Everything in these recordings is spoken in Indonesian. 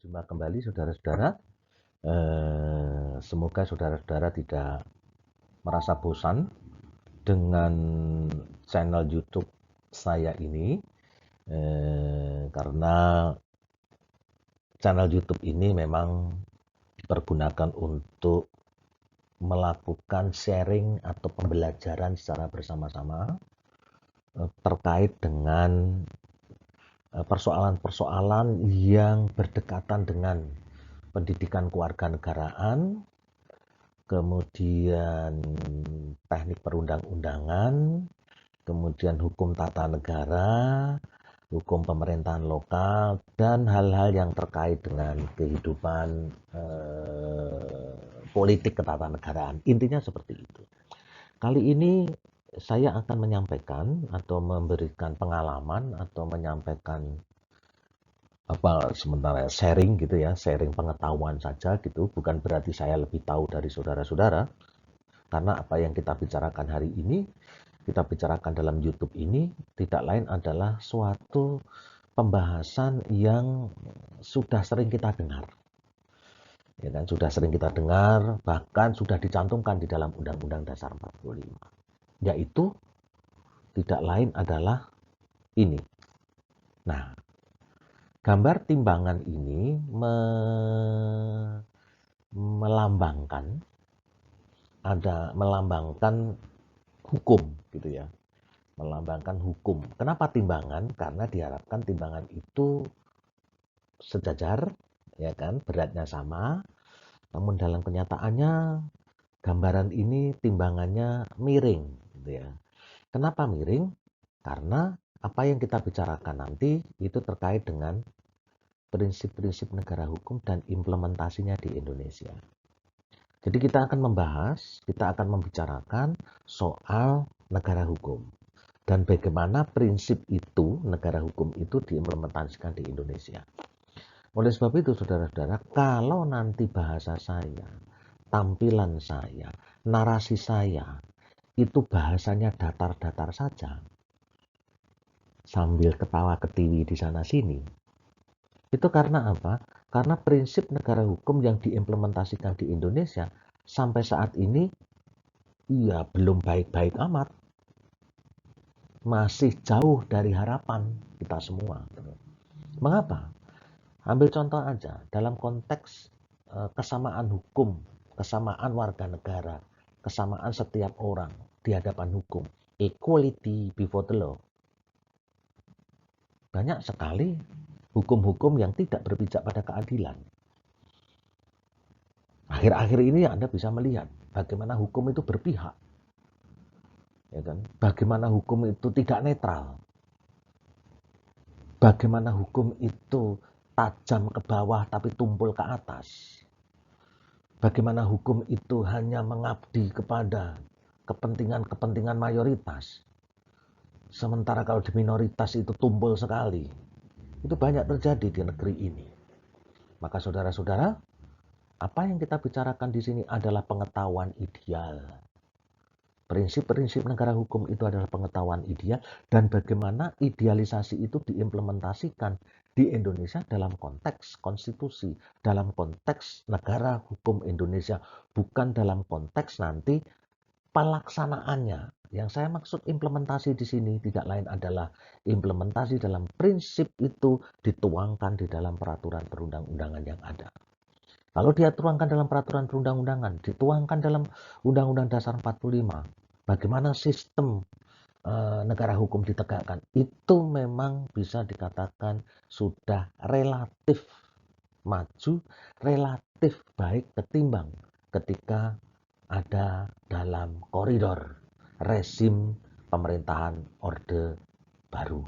Berjumpa kembali saudara-saudara. Semoga saudara-saudara tidak merasa bosan dengan channel YouTube saya ini, karena channel YouTube ini memang dipergunakan untuk melakukan sharing atau pembelajaran secara bersama-sama terkait dengan persoalan-persoalan yang berdekatan dengan pendidikan kewarganegaraan, kemudian teknik perundang-undangan, kemudian hukum tata negara, hukum pemerintahan lokal, dan hal-hal yang terkait dengan kehidupan politik ketatanegaraan. Intinya seperti itu. Kali ini saya akan menyampaikan atau memberikan pengalaman atau menyampaikan sementara sharing gitu ya, sharing pengetahuan saja gitu, bukan berarti saya lebih tahu dari saudara-saudara, karena apa yang kita bicarakan hari ini, kita bicarakan dalam YouTube ini tidak lain adalah suatu pembahasan yang sudah sering kita dengar, ya kan, sudah sering kita dengar, bahkan sudah dicantumkan di dalam Undang-Undang Dasar 45, yaitu tidak lain adalah ini. Nah, gambar timbangan ini melambangkan hukum gitu ya, melambangkan hukum. Kenapa timbangan? Karena diharapkan timbangan itu sejajar, ya kan, beratnya sama. Namun dalam kenyataannya gambaran ini timbangannya miring gitu ya. Kenapa miring? Karena apa yang kita bicarakan nanti itu terkait dengan prinsip-prinsip negara hukum dan implementasinya di Indonesia. Jadi kita akan membahas, kita akan membicarakan soal negara hukum dan bagaimana prinsip itu, negara hukum itu diimplementasikan di Indonesia. Oleh sebab itu, saudara-saudara, kalau nanti bahasa saya, tampilan saya, narasi saya, itu bahasanya datar-datar saja, sambil ketawa ketiwi di sana-sini, itu karena apa? Karena prinsip negara hukum yang diimplementasikan di Indonesia sampai saat ini ya belum baik-baik amat. Masih jauh dari harapan kita semua. Mengapa? Ambil contoh aja, dalam konteks kesamaan hukum, kesamaan warga negara, kesamaan setiap orang di hadapan hukum, equality before the law. Banyak sekali hukum-hukum yang tidak berpijak pada keadilan. Akhir-akhir ini Anda bisa melihat bagaimana hukum itu berpihak, ya kan? Bagaimana hukum itu tidak netral, bagaimana hukum itu tajam ke bawah tapi tumpul ke atas, bagaimana hukum itu hanya mengabdi kepada kepentingan-kepentingan mayoritas, sementara kalau di minoritas itu tumpul sekali. Itu banyak terjadi di negeri ini. Maka saudara-saudara, apa yang kita bicarakan di sini adalah pengetahuan ideal. Prinsip-prinsip negara hukum itu adalah pengetahuan ideal dan bagaimana idealisasi itu diimplementasikan di Indonesia dalam konteks konstitusi, dalam konteks negara hukum Indonesia, bukan dalam konteks nanti pelaksanaannya. Yang saya maksud implementasi di sini tidak lain adalah implementasi dalam prinsip itu dituangkan di dalam peraturan perundang-undangan yang ada. Kalau dia tuangkan dalam peraturan perundang-undangan, dituangkan dalam Undang-Undang Dasar 45, bagaimana sistem negara hukum ditegakkan, itu memang bisa dikatakan sudah relatif maju, relatif baik ketimbang ketika ada dalam koridor rezim pemerintahan Orde Baru.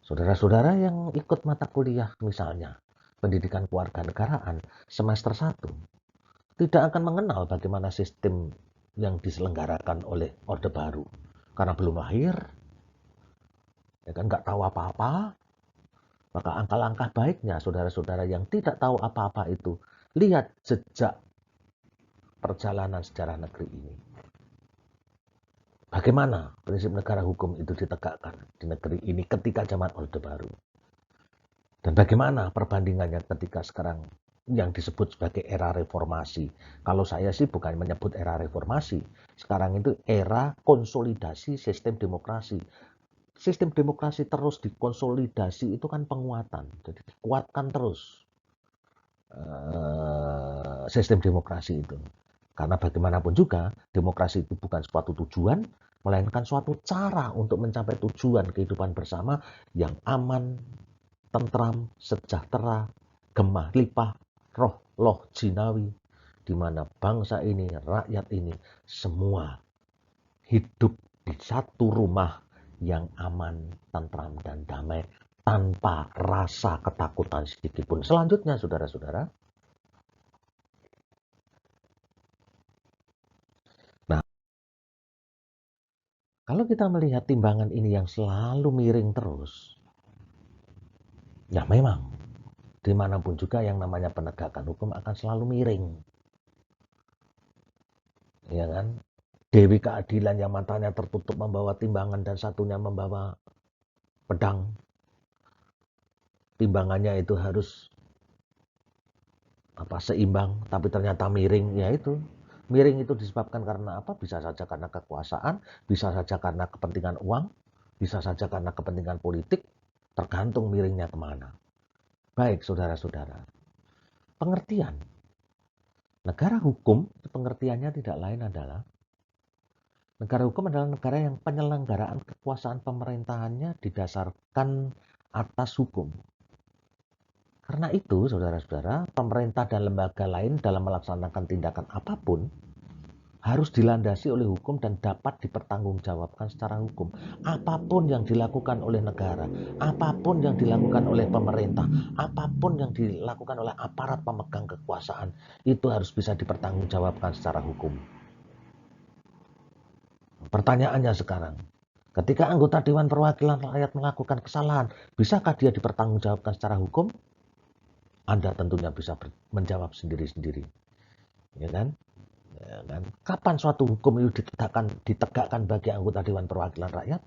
Saudara-saudara yang ikut mata kuliah misalnya pendidikan kewarganegaraan semester 1 tidak akan mengenal bagaimana sistem yang diselenggarakan oleh Orde Baru karena belum lahir, ya kan, nggak tahu apa-apa. Maka langkah-langkah baiknya saudara-saudara yang tidak tahu apa-apa itu lihat jejak perjalanan sejarah negeri ini. Bagaimana prinsip negara hukum itu ditegakkan di negeri ini ketika zaman Orde Baru. Dan bagaimana perbandingannya ketika sekarang yang disebut sebagai era reformasi? Kalau saya sih bukan menyebut era reformasi. Sekarang itu era konsolidasi sistem demokrasi. Sistem demokrasi terus dikonsolidasi itu kan penguatan. Jadi dikuatkan terus sistem demokrasi itu. Karena bagaimanapun juga, demokrasi itu bukan suatu tujuan, melainkan suatu cara untuk mencapai tujuan kehidupan bersama yang aman, tentram, sejahtera, gemah limpah, roh loh jinawi, di mana bangsa ini, rakyat ini, semua hidup di satu rumah yang aman, tentram, dan damai, tanpa rasa ketakutan sedikitpun. Selanjutnya, saudara-saudara, nah, kalau kita melihat timbangan ini yang selalu miring terus, ya memang, dimanapun juga yang namanya penegakan hukum akan selalu miring. Ya kan? Dewi keadilan yang matanya tertutup membawa timbangan dan satunya membawa pedang. Timbangannya itu harus seimbang, tapi ternyata miring. Ya itu, miring itu disebabkan karena apa? Bisa saja karena kekuasaan, bisa saja karena kepentingan uang, bisa saja karena kepentingan politik, tergantung miringnya kemana. Baik, saudara-saudara. Pengertian negara hukum, pengertiannya tidak lain adalah negara hukum adalah negara yang penyelenggaraan kekuasaan pemerintahannya didasarkan atas hukum. Karena itu, saudara-saudara, pemerintah dan lembaga lain dalam melaksanakan tindakan apapun harus dilandasi oleh hukum dan dapat dipertanggungjawabkan secara hukum. Apapun yang dilakukan oleh negara, apapun yang dilakukan oleh pemerintah, apapun yang dilakukan oleh aparat pemegang kekuasaan, itu harus bisa dipertanggungjawabkan secara hukum. Pertanyaannya sekarang, ketika anggota Dewan Perwakilan Rakyat melakukan kesalahan, bisakah dia dipertanggungjawabkan secara hukum? Anda tentunya bisa menjawab sendiri-sendiri. Ya kan? Ya kan? Kapan suatu hukum itu ditegakkan bagi anggota Dewan Perwakilan Rakyat?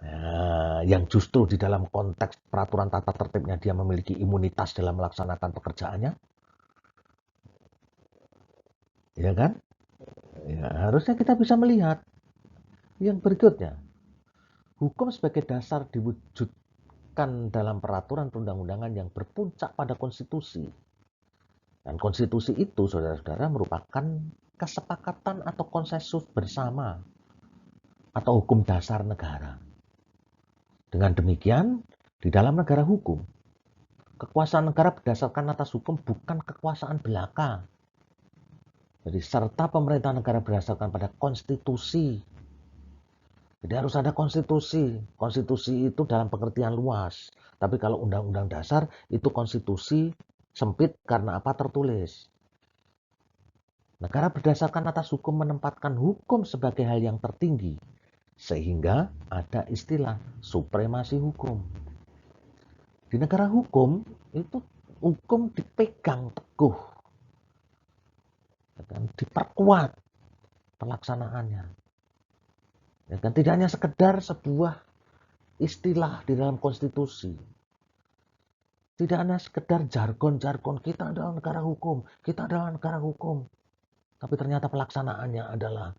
Nah, yang justru di dalam konteks peraturan tata tertibnya dia memiliki imunitas dalam melaksanakan pekerjaannya. Ya kan? Ya, harusnya kita bisa melihat yang berikutnya. Hukum sebagai dasar diwujudkan dalam peraturan perundang-undangan yang berpuncak pada konstitusi. Dan konstitusi itu, saudara-saudara, merupakan kesepakatan atau konsensus bersama atau hukum dasar negara. Dengan demikian, di dalam negara hukum, kekuasaan negara berdasarkan atas hukum bukan kekuasaan belaka. Jadi serta pemerintah negara berdasarkan pada konstitusi. Jadi harus ada konstitusi. Konstitusi itu dalam pengertian luas. Tapi kalau undang-undang dasar itu konstitusi sempit karena apa? Tertulis. Negara berdasarkan atas hukum menempatkan hukum sebagai hal yang tertinggi. Sehingga ada istilah supremasi hukum. Di negara hukum, itu hukum dipegang teguh. Diperkuat pelaksanaannya. Ya kan? Tidak hanya sekedar sebuah istilah di dalam konstitusi. Tidak hanya sekedar jargon-jargon, kita adalah negara hukum, kita adalah negara hukum. Tapi ternyata pelaksanaannya adalah,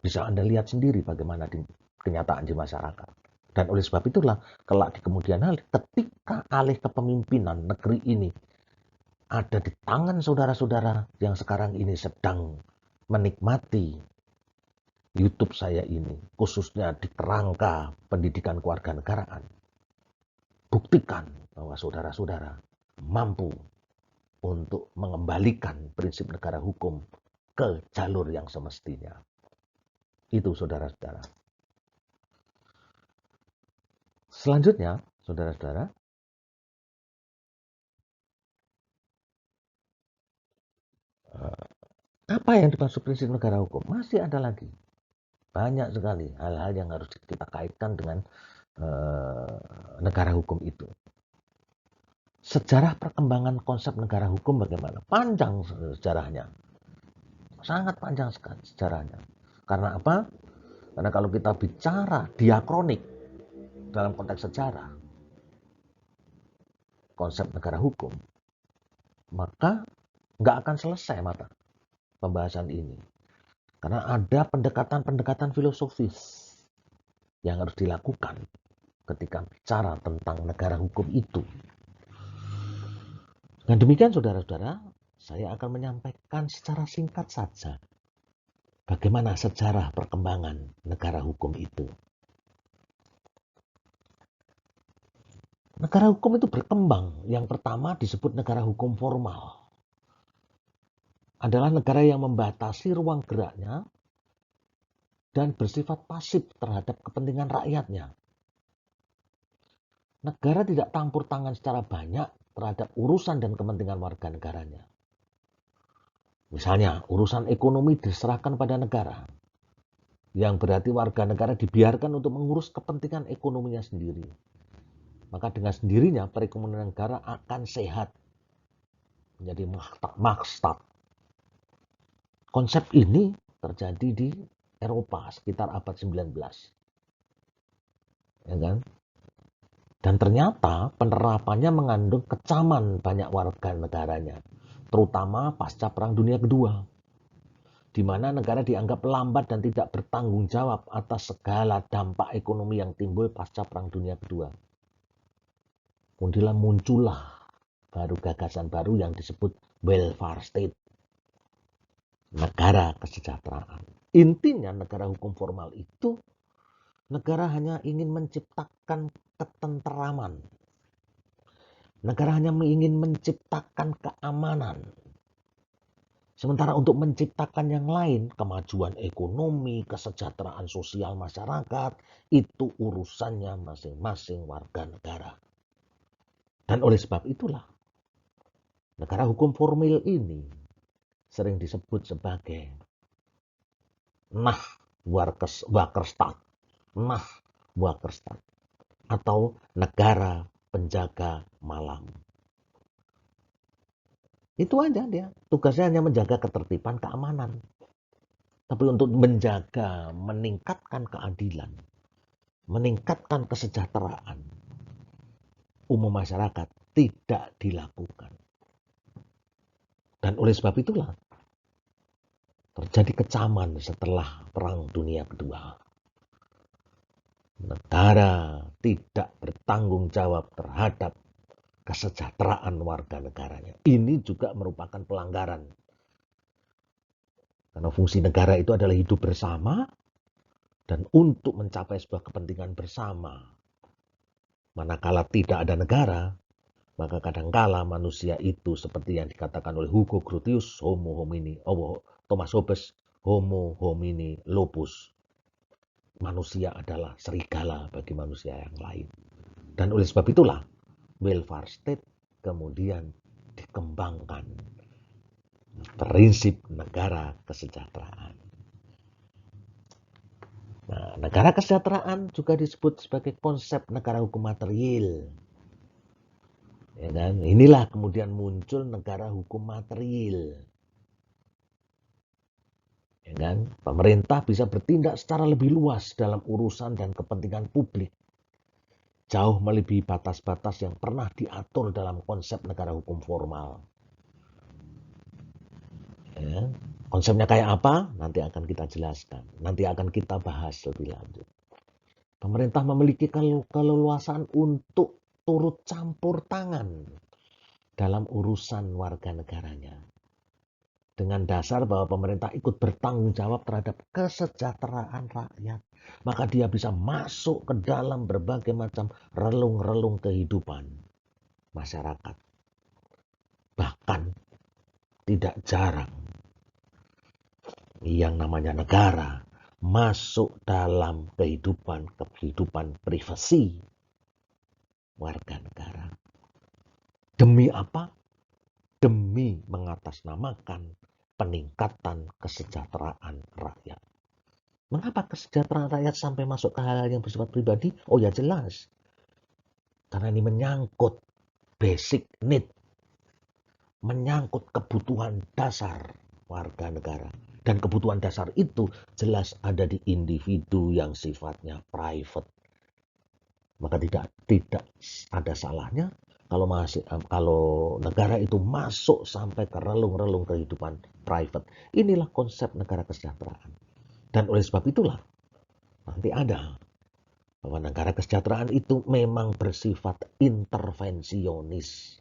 bisa Anda lihat sendiri bagaimana di kenyataan di masyarakat. Dan oleh sebab itulah, kelak di kemudian hari, ketika alih kepemimpinan negeri ini ada di tangan saudara-saudara yang sekarang ini sedang menikmati YouTube saya ini, khususnya di kerangka pendidikan kewarganegaraan, buktikan bahwa saudara-saudara mampu untuk mengembalikan prinsip negara hukum ke jalur yang semestinya. Itu saudara-saudara. Selanjutnya, saudara-saudara, apa yang dimaksud prinsip negara hukum? Masih ada lagi. Banyak sekali hal-hal yang harus kita kaitkan dengan negara hukum itu. Sejarah perkembangan konsep negara hukum bagaimana? Panjang sejarahnya. Sangat panjang sekali sejarahnya. Karena apa? Karena kalau kita bicara diakronik, dalam konteks sejarah, konsep negara hukum, maka nggak akan selesai mata pembahasan ini. Karena ada pendekatan-pendekatan filosofis yang harus dilakukan ketika bicara tentang negara hukum itu. Dengan demikian saudara-saudara, saya akan menyampaikan secara singkat saja bagaimana sejarah perkembangan negara hukum itu. Negara hukum itu berkembang. Yang pertama disebut negara hukum formal. Adalah negara yang membatasi ruang geraknya dan bersifat pasif terhadap kepentingan rakyatnya. Negara tidak campur tangan secara banyak terhadap urusan dan kepentingan warga negaranya. Misalnya, urusan ekonomi diserahkan pada negara, yang berarti warga negara dibiarkan untuk mengurus kepentingan ekonominya sendiri. Maka dengan sendirinya perekonomian negara akan sehat, menjadi makstat. Konsep ini terjadi di Eropa sekitar abad 19. Ya kan? Dan ternyata penerapannya mengandung kecaman banyak warga negaranya, terutama pasca Perang Dunia Kedua, di mana negara dianggap lambat dan tidak bertanggung jawab atas segala dampak ekonomi yang timbul pasca Perang Dunia Kedua. Kemudian muncullah baru gagasan baru yang disebut welfare state, negara kesejahteraan. Intinya negara hukum formal itu negara hanya ingin menciptakan ketenteraman. Negara hanya ingin menciptakan keamanan. Sementara untuk menciptakan yang lain, kemajuan ekonomi, kesejahteraan sosial masyarakat, itu urusannya masing-masing warga negara. Dan oleh sebab itulah, negara hukum formal ini sering disebut sebagai Nachwakerstaat, atau negara penjaga malam. Itu aja dia. Tugasnya hanya menjaga ketertiban, keamanan. Tapi untuk menjaga, meningkatkan keadilan, meningkatkan kesejahteraan umum masyarakat tidak dilakukan. Dan oleh sebab itulah terjadi kecaman setelah Perang Dunia Kedua. Negara tidak bertanggung jawab terhadap kesejahteraan warga negaranya. Ini juga merupakan pelanggaran. Karena fungsi negara itu adalah hidup bersama dan untuk mencapai sebuah kepentingan bersama. Manakala tidak ada negara, maka kadangkala manusia itu seperti yang dikatakan oleh Hugo Grotius, Thomas Hobbes, homo homini lupus. Manusia adalah serigala bagi manusia yang lain. Dan oleh sebab itulah, welfare state kemudian dikembangkan. Prinsip negara kesejahteraan. Nah, negara kesejahteraan juga disebut sebagai konsep negara hukum material. Ya kan? Inilah kemudian muncul negara hukum material. Ya kan? Pemerintah bisa bertindak secara lebih luas dalam urusan dan kepentingan publik. Jauh melebihi batas-batas yang pernah diatur dalam konsep negara hukum formal. Ya. Konsepnya kayak apa? Nanti akan kita jelaskan. Nanti akan kita bahas lebih lanjut. Pemerintah memiliki keleluasaan untuk turut campur tangan dalam urusan warga negaranya. Dengan dasar bahwa pemerintah ikut bertanggung jawab terhadap kesejahteraan rakyat. Maka dia bisa masuk ke dalam berbagai macam relung-relung kehidupan masyarakat. Bahkan tidak jarang yang namanya negara masuk dalam kehidupan privasi warga negara. Demi apa? Demi mengatasnamakan peningkatan kesejahteraan rakyat. Mengapa kesejahteraan rakyat sampai masuk ke hal-hal yang bersifat pribadi? Oh ya jelas. Karena ini menyangkut basic need. Menyangkut kebutuhan dasar warga negara. Dan kebutuhan dasar itu jelas ada di individu yang sifatnya private. Maka tidak ada salahnya kalau negara itu masuk sampai ke relung-relung kehidupan private. Inilah konsep negara kesejahteraan. Dan oleh sebab itulah nanti ada bahwa negara kesejahteraan itu memang bersifat intervensionis.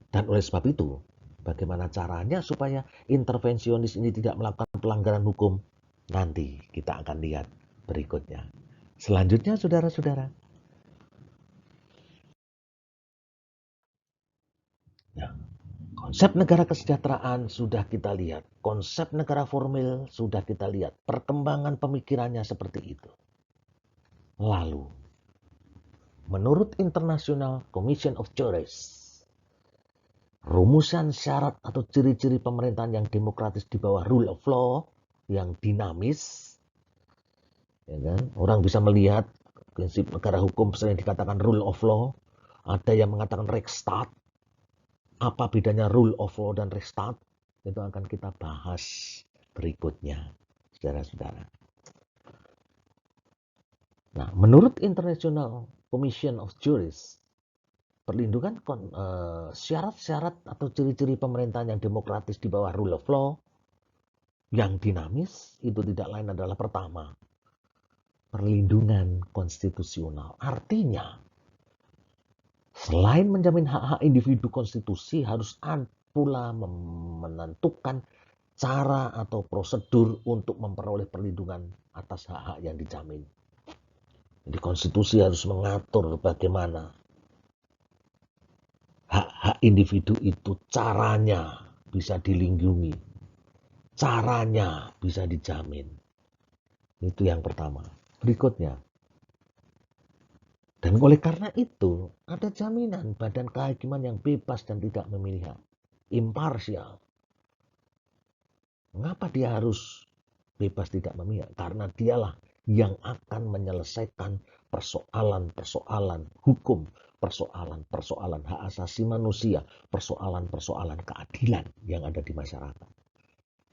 Dan oleh sebab itu, bagaimana caranya supaya intervensionis ini tidak melakukan pelanggaran hukum? Nanti kita akan lihat berikutnya. Selanjutnya, saudara-saudara. Ya, konsep negara kesejahteraan sudah kita lihat. Konsep negara formal sudah kita lihat. Perkembangan pemikirannya seperti itu. Lalu, menurut International Commission of Jurists, rumusan syarat atau ciri-ciri pemerintahan yang demokratis di bawah rule of law yang dinamis, ya kan? Orang bisa melihat prinsip negara hukum sering dikatakan rule of law, ada yang mengatakan Rechtsstaat. Apa bedanya rule of law dan Rechtsstaat? Itu akan kita bahas berikutnya, saudara-saudara. Nah, menurut International Commission of Jurists, perlindungan syarat-syarat atau ciri-ciri pemerintahan yang demokratis di bawah rule of law yang dinamis itu tidak lain adalah pertama, perlindungan konstitusional. Artinya, selain menjamin hak-hak individu, konstitusi harus pula menentukan cara atau prosedur untuk memperoleh perlindungan atas hak-hak yang dijamin. Jadi konstitusi harus mengatur bagaimana hak-hak individu itu caranya bisa dilindungi, caranya bisa dijamin. Itu yang pertama. Berikutnya, dan oleh karena itu ada jaminan badan kehakiman yang bebas dan tidak memilih, imparsial. Mengapa dia harus bebas tidak memihak? Karena dialah yang akan menyelesaikan persoalan-persoalan hukum, persoalan-persoalan hak asasi manusia, persoalan-persoalan keadilan yang ada di masyarakat.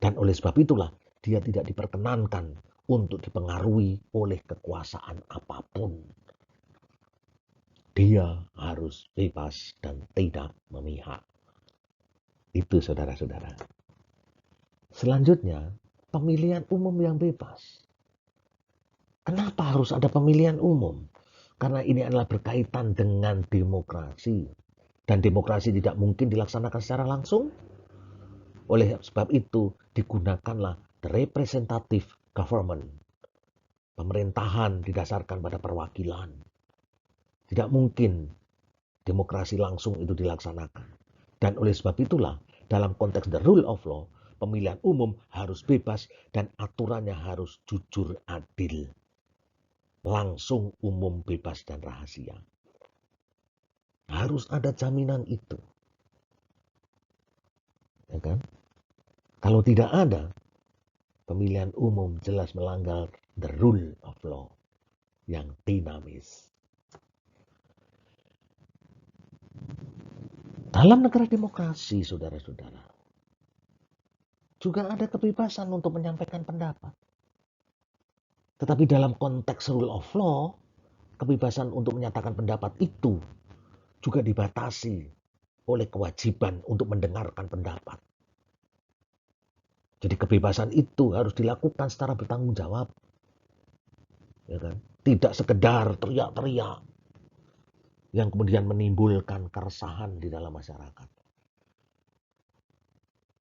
Dan oleh sebab itulah dia tidak diperkenankan untuk dipengaruhi oleh kekuasaan apapun. Dia harus bebas dan tidak memihak. Itu saudara-saudara. Selanjutnya, pemilihan umum yang bebas. Kenapa harus ada pemilihan umum? Karena ini adalah berkaitan dengan demokrasi. Dan demokrasi tidak mungkin dilaksanakan secara langsung. Oleh sebab itu, digunakanlah the representative government. Pemerintahan didasarkan pada perwakilan. Tidak mungkin demokrasi langsung itu dilaksanakan. Dan oleh sebab itulah, dalam konteks the rule of law, pemilihan umum harus bebas dan aturannya harus jujur, adil, langsung, umum, bebas, dan rahasia. Harus ada jaminan itu. Ya kan? Kalau tidak ada, pemilihan umum jelas melanggar the rule of law yang dinamis. Dalam negara demokrasi, saudara-saudara, juga ada kebebasan untuk menyampaikan pendapat. Tetapi dalam konteks rule of law, kebebasan untuk menyatakan pendapat itu juga dibatasi oleh kewajiban untuk mendengarkan pendapat. Jadi kebebasan itu harus dilakukan secara bertanggung jawab. Ya kan? Tidak sekedar teriak-teriak yang kemudian menimbulkan keresahan di dalam masyarakat.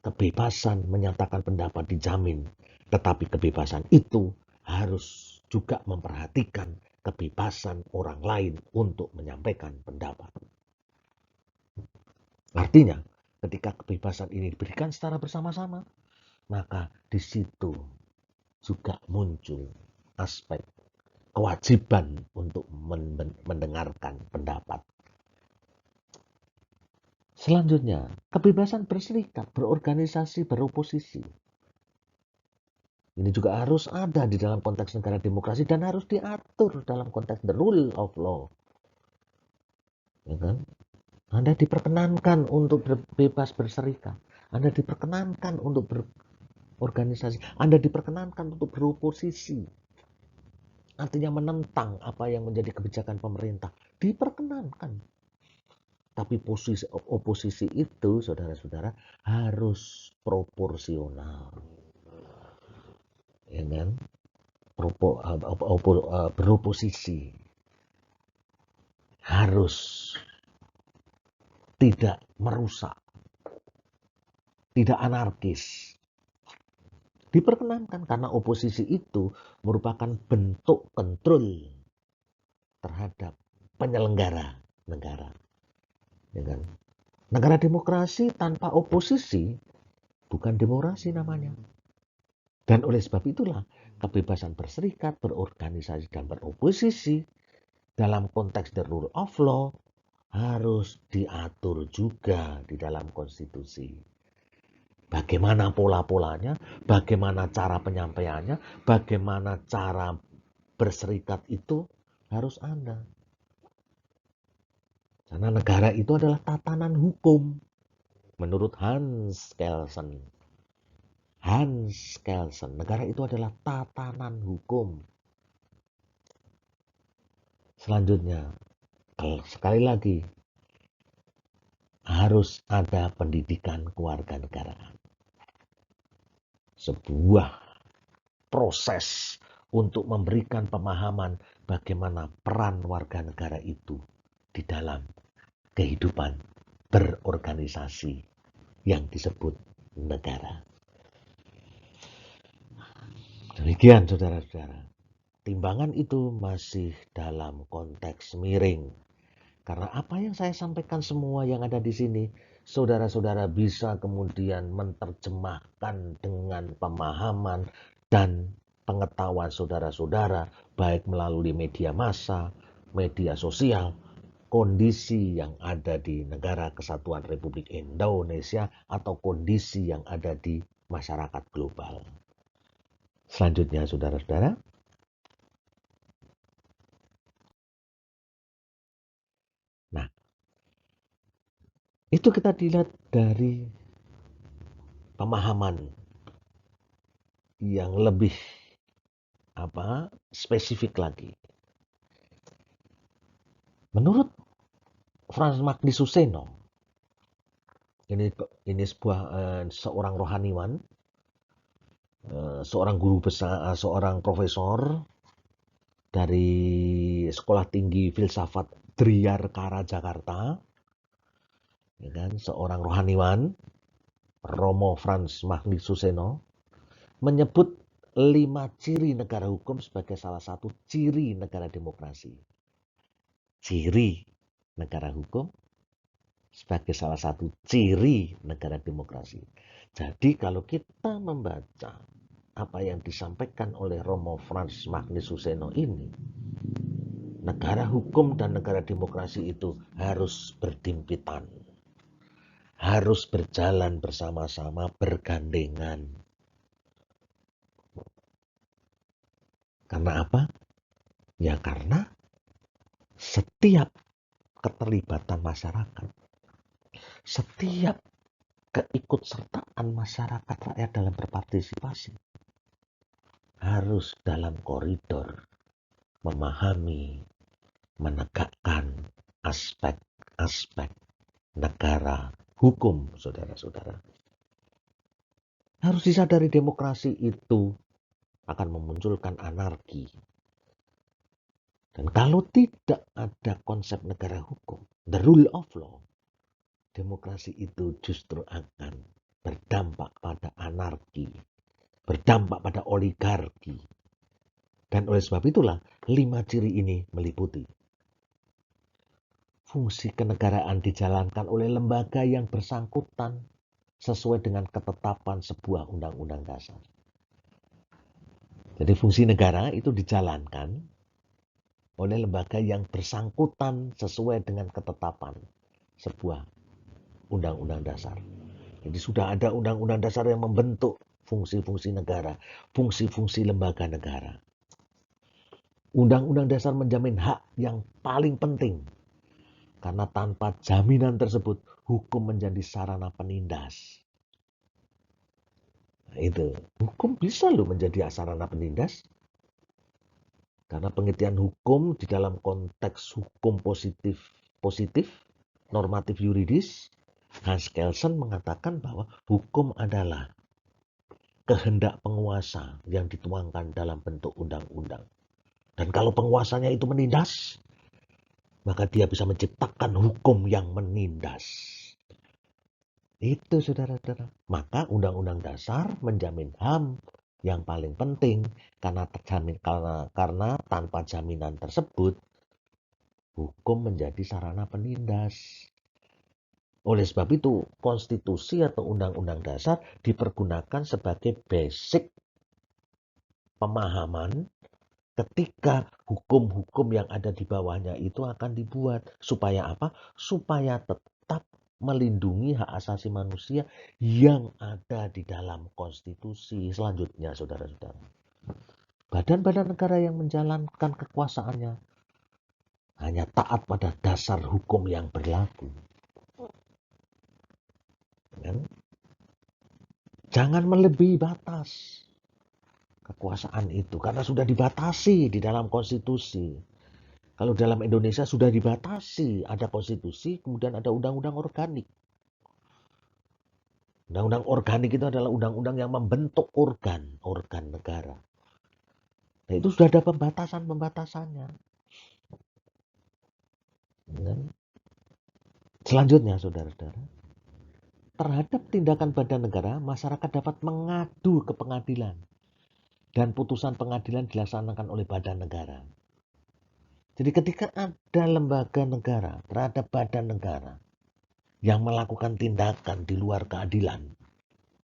Kebebasan menyatakan pendapat dijamin, tetapi kebebasan itu harus juga memperhatikan kebebasan orang lain untuk menyampaikan pendapat. Artinya, ketika kebebasan ini diberikan secara bersama-sama, maka di situ juga muncul aspek kewajiban untuk mendengarkan pendapat. Selanjutnya, kebebasan berserikat, berorganisasi, beroposisi. Ini juga harus ada di dalam konteks negara demokrasi dan harus diatur dalam konteks the rule of law. Ya kan? Anda diperkenankan untuk bebas berserikat. Anda diperkenankan untuk berorganisasi. Anda diperkenankan untuk beroposisi. artinya menentang apa yang menjadi kebijakan pemerintah, diperkenankan. Tapi posisi oposisi itu, saudara-saudara, harus proporsional. Ya kan? Beroposisi. Harus tidak merusak, tidak anarkis. Diperkenankan karena oposisi itu merupakan bentuk kontrol terhadap penyelenggara negara. Ya kan? Negara demokrasi tanpa oposisi bukan demokrasi namanya. Dan oleh sebab itulah kebebasan berserikat, berorganisasi, dan beroposisi dalam konteks the rule of law harus diatur juga di dalam konstitusi. Bagaimana pola-polanya, bagaimana cara penyampaiannya, bagaimana cara berserikat itu harus ada. Karena negara itu adalah tatanan hukum. Menurut Hans Kelsen, negara itu adalah tatanan hukum. Selanjutnya, sekali lagi, harus ada pendidikan kewarganegaraan. Sebuah proses untuk memberikan pemahaman bagaimana peran warga negara itu di dalam kehidupan berorganisasi yang disebut negara. Demikian saudara-saudara. Timbangan itu masih dalam konteks miring. Karena apa yang saya sampaikan semua yang ada di sini, saudara-saudara bisa kemudian menerjemahkan dengan pemahaman dan pengetahuan saudara-saudara, baik melalui media massa, media sosial, kondisi yang ada di negara kesatuan Republik Indonesia, atau kondisi yang ada di masyarakat global. Selanjutnya, saudara-saudara, nah, itu kita dilihat dari pemahaman yang lebih spesifik lagi. Menurut Frans Magnisuseno, ini seorang rohaniwan, seorang guru besar, seorang profesor dari Sekolah Tinggi Filsafat Driyarkara Jakarta, ya kan, seorang rohaniwan, Romo Frans Magnisuseno, menyebut 5 ciri negara hukum sebagai salah satu ciri negara demokrasi. Ciri negara hukum sebagai salah satu ciri negara demokrasi. Jadi kalau kita membaca apa yang disampaikan oleh Romo Frans Magnisuseno ini, negara hukum dan negara demokrasi itu harus berdimpitan, harus berjalan bersama-sama, bergandengan. Karena apa? Ya karena setiap keterlibatan masyarakat, setiap keikutsertaan masyarakat rakyat dalam berpartisipasi harus dalam koridor memahami, menegakkan aspek-aspek negara hukum, saudara-saudara. Harus disadari demokrasi itu akan memunculkan anarki. Dan kalau tidak ada konsep negara hukum, the rule of law, demokrasi itu justru akan berdampak pada anarki, berdampak pada oligarki. Dan oleh sebab itulah 5 ciri ini meliputi fungsi kenegaraan dijalankan oleh lembaga yang bersangkutan sesuai dengan ketetapan sebuah undang-undang dasar. Jadi fungsi negara itu dijalankan oleh lembaga yang bersangkutan sesuai dengan ketetapan sebuah undang-undang dasar. Jadi sudah ada undang-undang dasar yang membentuk fungsi-fungsi negara, fungsi-fungsi lembaga negara. Undang-undang dasar menjamin hak yang paling penting. Karena tanpa jaminan tersebut, hukum menjadi sarana penindas. Nah, itu. Hukum bisa loh menjadi sarana penindas. Karena pengertian hukum di dalam konteks hukum positif, normatif yuridis, Hans Kelsen mengatakan bahwa hukum adalah kehendak penguasa yang dituangkan dalam bentuk undang-undang. Dan kalau penguasanya itu menindas, maka dia bisa menciptakan hukum yang menindas. Itu saudara-saudara. Maka Undang-Undang Dasar menjamin HAM yang paling penting karena tanpa jaminan tersebut hukum menjadi sarana penindas. Oleh sebab itu, konstitusi atau undang-undang dasar dipergunakan sebagai basic pemahaman ketika hukum-hukum yang ada di bawahnya itu akan dibuat. Supaya apa? Supaya tetap melindungi hak asasi manusia yang ada di dalam konstitusi. Selanjutnya, saudara-saudara, badan-badan negara yang menjalankan kekuasaannya hanya taat pada dasar hukum yang berlaku. Jangan melebihi batas kekuasaan itu karena sudah dibatasi di dalam konstitusi. Kalau dalam Indonesia sudah dibatasi, ada konstitusi, kemudian ada undang-undang organik. Undang-undang organik itu adalah undang-undang yang membentuk organ negara. Nah, itu sudah ada pembatasan-pembatasannya. Selanjutnya, saudara-saudara, terhadap tindakan badan negara, masyarakat dapat mengadu ke pengadilan. Dan putusan pengadilan dilaksanakan oleh badan negara. Jadi ketika ada lembaga negara terhadap badan negara yang melakukan tindakan di luar keadilan,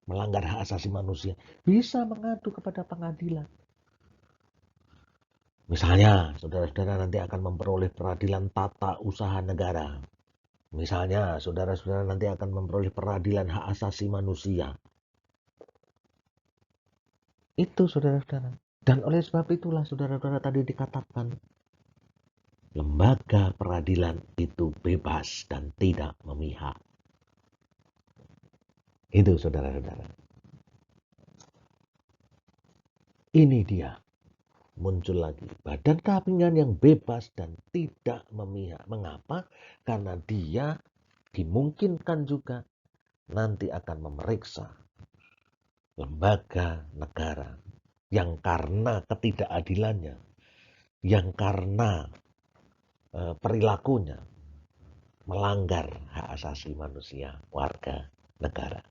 melanggar hak asasi manusia, bisa mengadu kepada pengadilan. Misalnya, saudara-saudara nanti akan memperoleh peradilan tata usaha negara. Misalnya, saudara-saudara nanti akan memperoleh peradilan hak asasi manusia. Itu saudara-saudara. Dan oleh sebab itulah saudara-saudara tadi dikatakan, lembaga peradilan itu bebas dan tidak memihak. Itu saudara-saudara. Ini dia. Muncul lagi. Badan kehakiman yang bebas dan tidak memihak. Mengapa? Karena dia dimungkinkan juga nanti akan memeriksa lembaga negara yang karena ketidakadilannya, yang karena perilakunya melanggar hak asasi manusia warga negara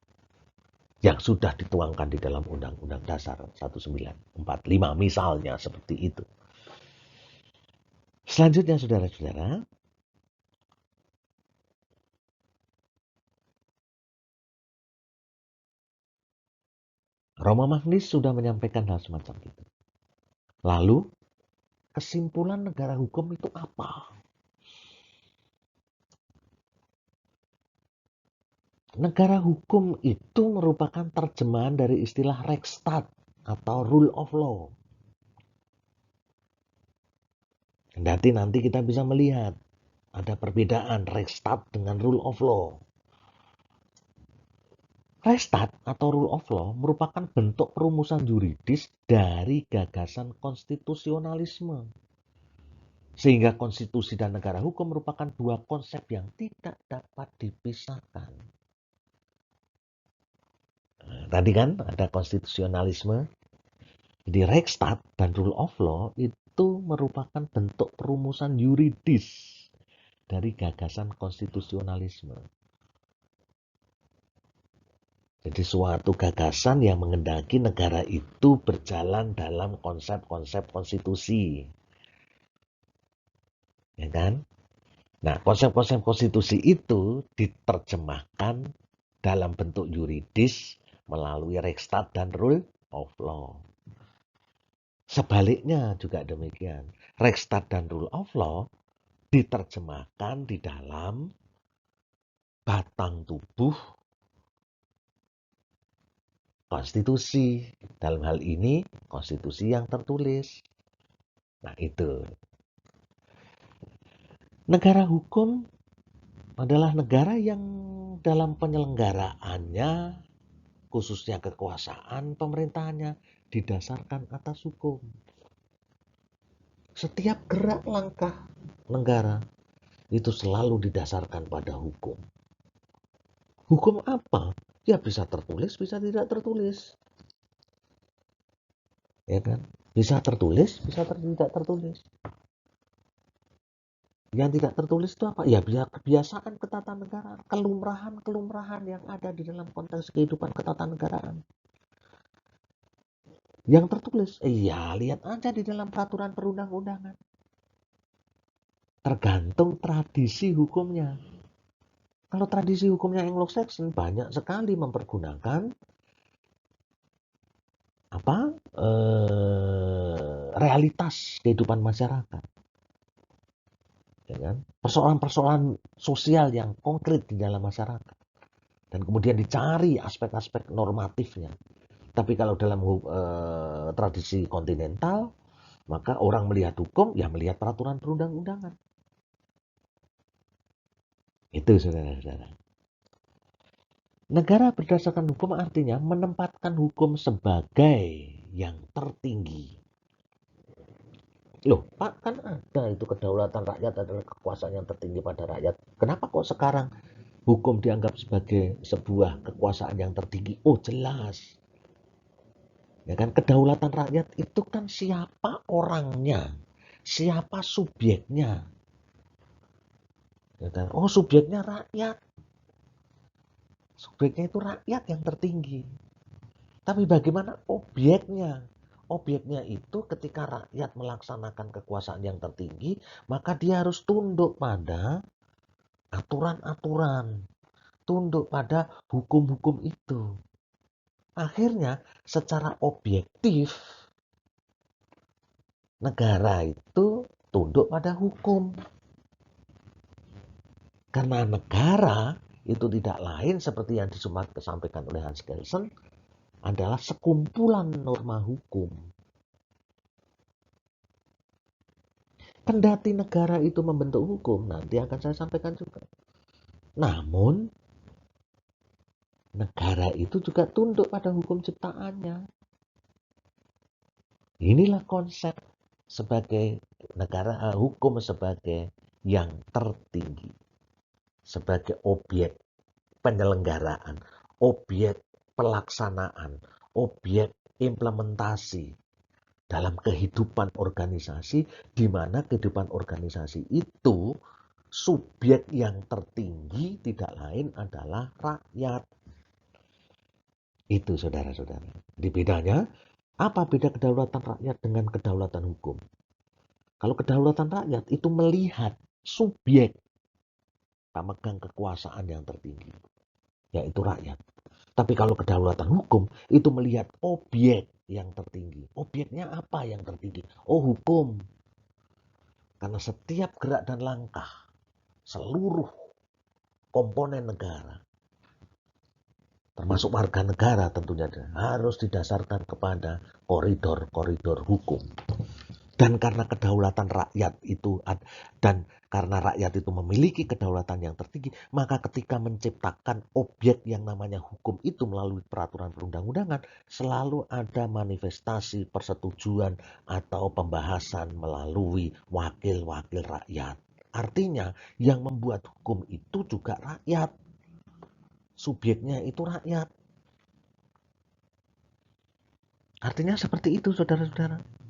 yang sudah dituangkan di dalam Undang-Undang Dasar 1945 misalnya seperti itu. Selanjutnya saudara-saudara, Roma Magnis sudah menyampaikan hal semacam itu. Lalu kesimpulan negara hukum itu apa? Negara hukum itu merupakan terjemahan dari istilah Rechtsstaat atau rule of law. Nanti kita bisa melihat ada perbedaan Rechtsstaat dengan rule of law. Rechtsstaat atau rule of law merupakan bentuk perumusan yuridis dari gagasan konstitusionalisme. Sehingga konstitusi dan negara hukum merupakan dua konsep yang tidak dapat dipisahkan. Tadi kan ada konstitusionalisme. Jadi Rechtsstaat dan rule of law itu merupakan bentuk perumusan yuridis dari gagasan konstitusionalisme. Jadi suatu gagasan yang mengendaki negara itu berjalan dalam konsep-konsep konstitusi. Ya kan? Nah, konsep-konsep konstitusi itu diterjemahkan dalam bentuk yuridis melalui Rechtsstaat dan rule of law. Sebaliknya juga demikian. Rechtsstaat dan rule of law diterjemahkan di dalam batang tubuh konstitusi. Dalam hal ini, konstitusi yang tertulis. Nah, itu. Negara hukum adalah negara yang dalam penyelenggaraannya, khususnya kekuasaan pemerintahannya, didasarkan atas hukum. Setiap gerak langkah negara itu selalu didasarkan pada hukum. Hukum apa? Ya bisa tertulis, bisa tidak tertulis. Ya kan? Bisa tertulis, bisa tidak tertulis. Yang tidak tertulis itu apa? Ya kebiasaan ketatanegaraan, kelumrahan-kelumrahan yang ada di dalam konteks kehidupan ketatanegaraan. Yang tertulis, iya lihat aja di dalam peraturan perundang-undangan. Tergantung tradisi hukumnya. Kalau tradisi hukumnya Anglo-Saxon banyak sekali mempergunakan apa realitas kehidupan masyarakat, ya kan? Persoalan-persoalan sosial yang konkret di dalam masyarakat, dan kemudian dicari aspek-aspek normatifnya. Tapi kalau dalam tradisi kontinental, maka orang melihat hukum ya melihat peraturan perundang-undangan. Itu saudara-saudara. Negara berdasarkan hukum artinya menempatkan hukum sebagai yang tertinggi. Loh, Pak, kan ada itu kedaulatan rakyat adalah kekuasaan yang tertinggi pada rakyat. Kenapa kok sekarang hukum dianggap sebagai sebuah kekuasaan yang tertinggi? Oh, jelas. Ya kan, kedaulatan rakyat itu kan siapa orangnya, siapa subjeknya. Ya kan? Oh, subjeknya rakyat. Subjeknya itu rakyat yang tertinggi. Tapi bagaimana objeknya? Objeknya itu ketika rakyat melaksanakan kekuasaan yang tertinggi, maka dia harus tunduk pada aturan-aturan, tunduk pada hukum-hukum itu. Akhirnya secara objektif negara itu tunduk pada hukum. Karena negara itu tidak lain seperti yang disampaikan oleh Hans Kelsen adalah sekumpulan norma hukum. Kendati negara itu membentuk hukum, nanti akan saya sampaikan juga. Namun, negara itu juga tunduk pada hukum ciptaannya. Inilah konsep sebagai negara hukum sebagai yang tertinggi. Sebagai objek penyelenggaraan, objek pelaksanaan, objek implementasi dalam kehidupan organisasi, di mana kehidupan organisasi itu subjek yang tertinggi tidak lain adalah rakyat. Itu saudara-saudara. Di bedanya, apa beda kedaulatan rakyat dengan kedaulatan hukum? Kalau kedaulatan rakyat itu melihat subjek pemegang kekuasaan yang tertinggi, yaitu rakyat. Tapi kalau kedaulatan hukum itu melihat objek yang tertinggi. Objeknya apa yang tertinggi? Oh, hukum. Karena setiap gerak dan langkah seluruh komponen negara, termasuk warga negara tentunya, harus didasarkan kepada koridor-koridor hukum. Dan karena kedaulatan rakyat itu, dan karena rakyat itu memiliki kedaulatan yang tertinggi, maka ketika menciptakan objek yang namanya hukum itu melalui peraturan perundang-undangan, selalu ada manifestasi persetujuan atau pembahasan melalui wakil-wakil rakyat. Artinya yang membuat hukum itu juga rakyat. Subjeknya itu rakyat. Artinya seperti itu saudara-saudara.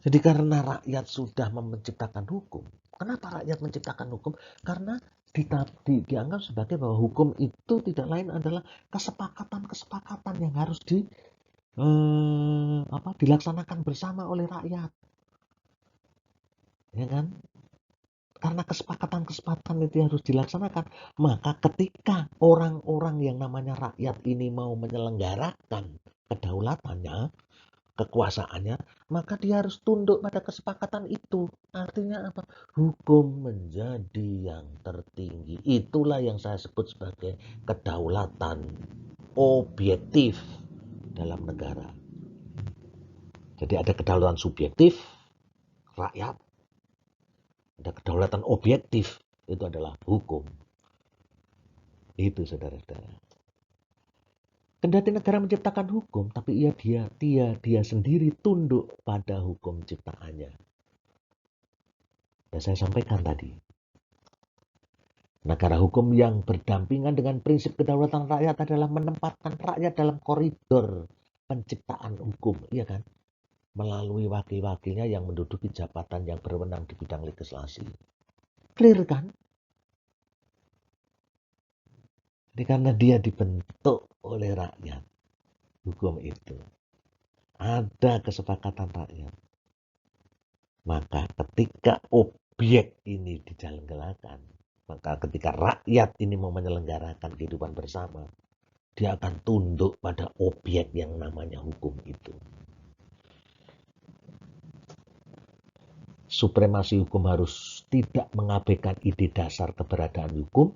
Jadi karena rakyat sudah menciptakan hukum. Kenapa rakyat menciptakan hukum? Karena dianggap sebagai bahwa hukum itu tidak lain adalah kesepakatan-kesepakatan yang harus dilaksanakan bersama oleh rakyat. Ya kan? Karena kesepakatan-kesepakatan itu harus dilaksanakan, maka ketika orang-orang yang namanya rakyat ini mau menyelenggarakan kedaulatannya, kekuasaannya, maka dia harus tunduk pada kesepakatan itu. Artinya apa? Hukum menjadi yang tertinggi. Itulah yang saya sebut sebagai kedaulatan objektif dalam negara. Jadi ada kedaulatan subjektif, rakyat. Ada kedaulatan objektif, itu adalah hukum. Itu saudara-saudara. Kendati negara menciptakan hukum, tapi dia sendiri tunduk pada hukum ciptaannya. Ya, saya sampaikan tadi. Negara hukum yang berdampingan dengan prinsip kedaulatan rakyat adalah menempatkan rakyat dalam koridor penciptaan hukum, iya kan? Melalui wakil-wakilnya yang menduduki jabatan yang berwenang di bidang legislasi. Clear kan? Jadi karena dia dibentuk oleh rakyat, hukum itu. Ada kesepakatan rakyat. Maka ketika objek ini dijalankan, maka ketika rakyat ini mau menyelenggarakan kehidupan bersama, dia akan tunduk pada objek yang namanya hukum itu. Supremasi hukum harus tidak mengabaikan ide dasar keberadaan hukum,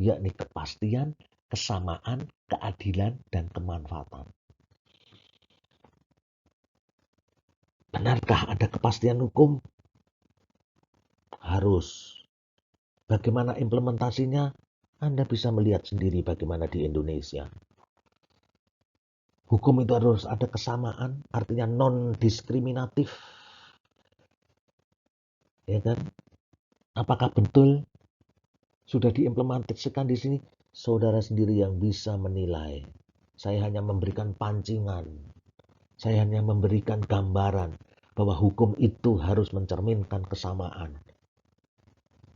yakni kepastian, kesamaan, keadilan, dan kemanfaatan. Benarkah ada kepastian hukum? Harus. Bagaimana implementasinya? Anda bisa melihat sendiri bagaimana di Indonesia. Hukum itu harus ada kesamaan, artinya non-diskriminatif. Ya kan? Apakah betul sudah diimplementasikan di sini? Saudara sendiri yang bisa menilai. Saya hanya memberikan pancingan. Saya hanya memberikan gambaran bahwa hukum itu harus mencerminkan kesamaan.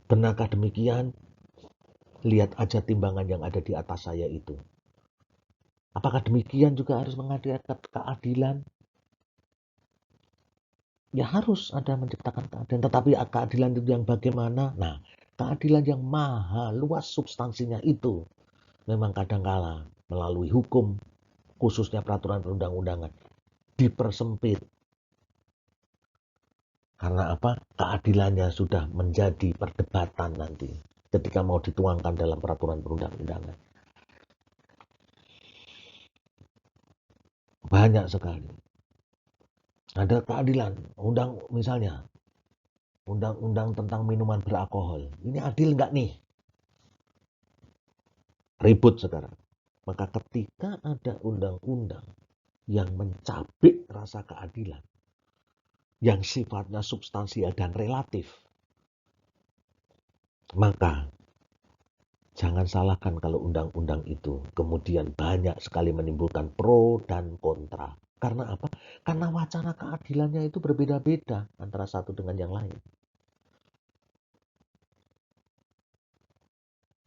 Benarkah demikian? Lihat aja timbangan yang ada di atas saya itu. Apakah demikian juga harus mengadakan keadilan? Ya harus ada menciptakan keadilan. Tetapi keadilan itu yang bagaimana? Nah, keadilan yang maha luas substansinya itu memang kadangkala melalui hukum, khususnya peraturan perundang-undangan, dipersempit. Karena apa? Keadilannya sudah menjadi perdebatan nanti ketika mau dituangkan dalam peraturan perundang-undangan. Banyak sekali. Ada keadilan, misalnya undang-undang tentang minuman beralkohol. Ini adil nggak nih? Ribut sekarang. Maka ketika ada undang-undang yang mencabik rasa keadilan, yang sifatnya substansial dan relatif, maka jangan salahkan kalau undang-undang itu kemudian banyak sekali menimbulkan pro dan kontra. Karena apa? Karena wacana keadilannya itu berbeda-beda antara satu dengan yang lain.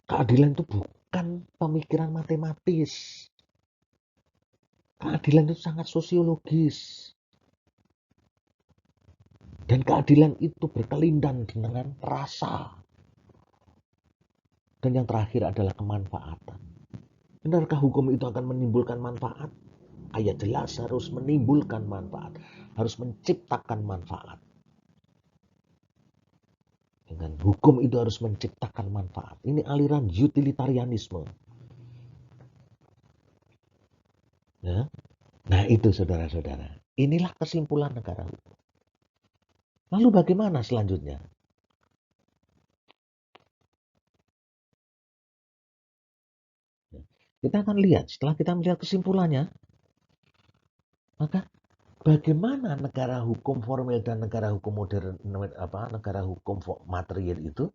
Keadilan itu bukan pemikiran matematis. Keadilan itu sangat sosiologis. Dan keadilan itu berkelindan dengan rasa. Dan yang terakhir adalah kemanfaatan. Benarkah hukum itu akan menimbulkan manfaat? Ayat jelas harus menimbulkan manfaat. Harus menciptakan manfaat. Dengan hukum itu harus menciptakan manfaat. Ini aliran utilitarianisme. Ya. Nah itu saudara-saudara. Inilah kesimpulan negara hukum. Lalu bagaimana selanjutnya? Kita akan lihat setelah kita melihat kesimpulannya. Maka bagaimana negara hukum formil dan negara hukum modern, negara hukum material itu?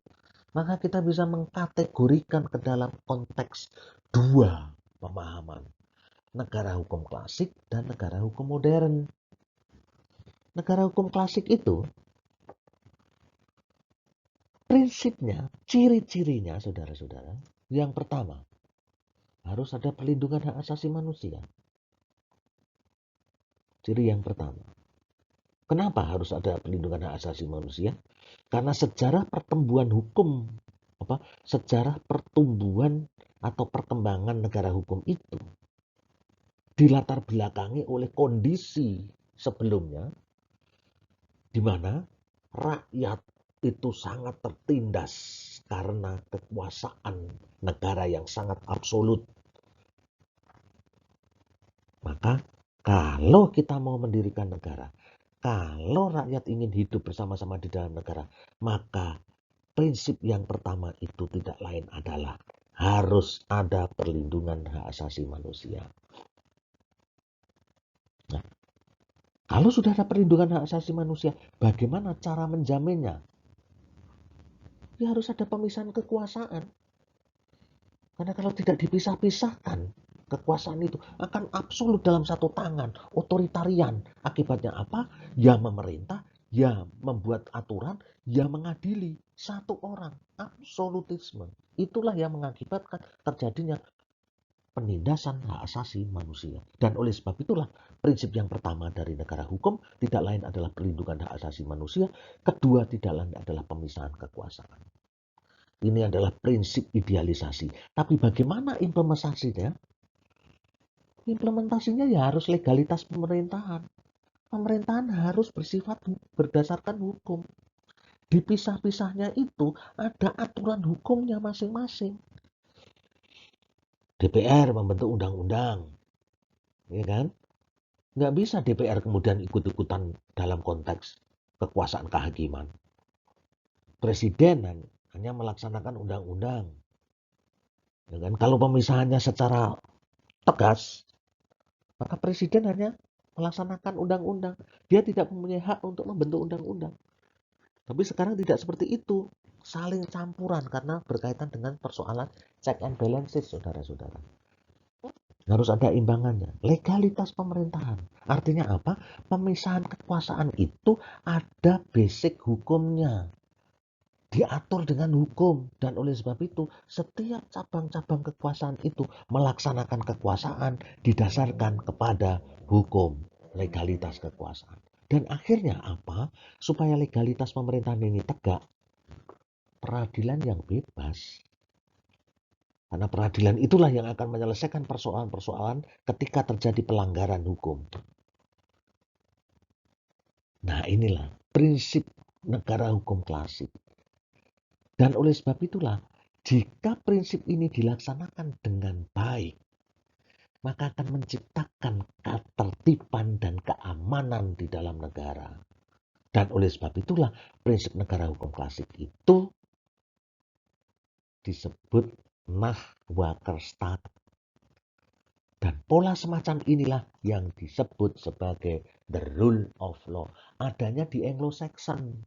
Maka kita bisa mengkategorikan ke dalam konteks dua pemahaman. Negara hukum klasik dan negara hukum modern. Negara hukum klasik itu prinsipnya, ciri-cirinya saudara-saudara. Yang pertama, harus ada perlindungan hak asasi manusia. Ciri yang pertama. Kenapa harus ada perlindungan hak asasi manusia? Karena sejarah pertumbuhan hukum, sejarah pertumbuhan atau perkembangan negara hukum itu dilatar belakangi oleh kondisi sebelumnya, di mana rakyat itu sangat tertindas karena kekuasaan negara yang sangat absolut. Maka kalau kita mau mendirikan negara, kalau rakyat ingin hidup bersama-sama di dalam negara, maka prinsip yang pertama itu tidak lain adalah harus ada perlindungan hak asasi manusia. Nah, kalau sudah ada perlindungan hak asasi manusia, bagaimana cara menjaminnya? Ya harus ada pemisahan kekuasaan. Karena kalau tidak dipisah-pisahkan, kekuasaan itu akan absolut dalam satu tangan, otoritarian. Akibatnya apa? Ya memerintah, ya membuat aturan, ya mengadili satu orang. Absolutisme. Itulah yang mengakibatkan terjadinya penindasan hak asasi manusia. Dan oleh sebab itulah prinsip yang pertama dari negara hukum tidak lain adalah perlindungan hak asasi manusia, kedua tidak lain adalah pemisahan kekuasaan. Ini adalah prinsip idealisasi. Tapi bagaimana implementasinya? Implementasinya ya harus legalitas pemerintahan. Pemerintahan harus bersifat berdasarkan hukum. Dipisah-pisahnya itu ada aturan hukumnya masing-masing. DPR membentuk undang-undang, ya kan? Nggak bisa DPR kemudian ikut-ikutan dalam konteks kekuasaan kehakiman. Presiden hanya melaksanakan undang-undang, ya kan? Kalau pemisahannya secara tegas, maka presiden hanya melaksanakan undang-undang. Dia tidak mempunyai hak untuk membentuk undang-undang. Tapi sekarang tidak seperti itu. Saling campuran karena berkaitan dengan persoalan check and balances, saudara-saudara. Harus ada imbangannya. Legalitas pemerintahan. Artinya apa? Pemisahan kekuasaan itu ada basic hukumnya. Diatur dengan hukum. Dan oleh sebab itu, setiap cabang-cabang kekuasaan itu melaksanakan kekuasaan didasarkan kepada hukum, legalitas kekuasaan. Dan akhirnya apa? Supaya legalitas pemerintahan ini tegak, peradilan yang bebas. Karena peradilan itulah yang akan menyelesaikan persoalan-persoalan ketika terjadi pelanggaran hukum. Nah, inilah prinsip negara hukum klasik. Dan oleh sebab itulah, jika prinsip ini dilaksanakan dengan baik, maka akan menciptakan ketertiban dan keamanan di dalam negara. Dan oleh sebab itulah, prinsip negara hukum klasik itu disebut Nachwukerstat. Dan pola semacam inilah yang disebut sebagai the rule of law. Adanya di Anglo-Saxon.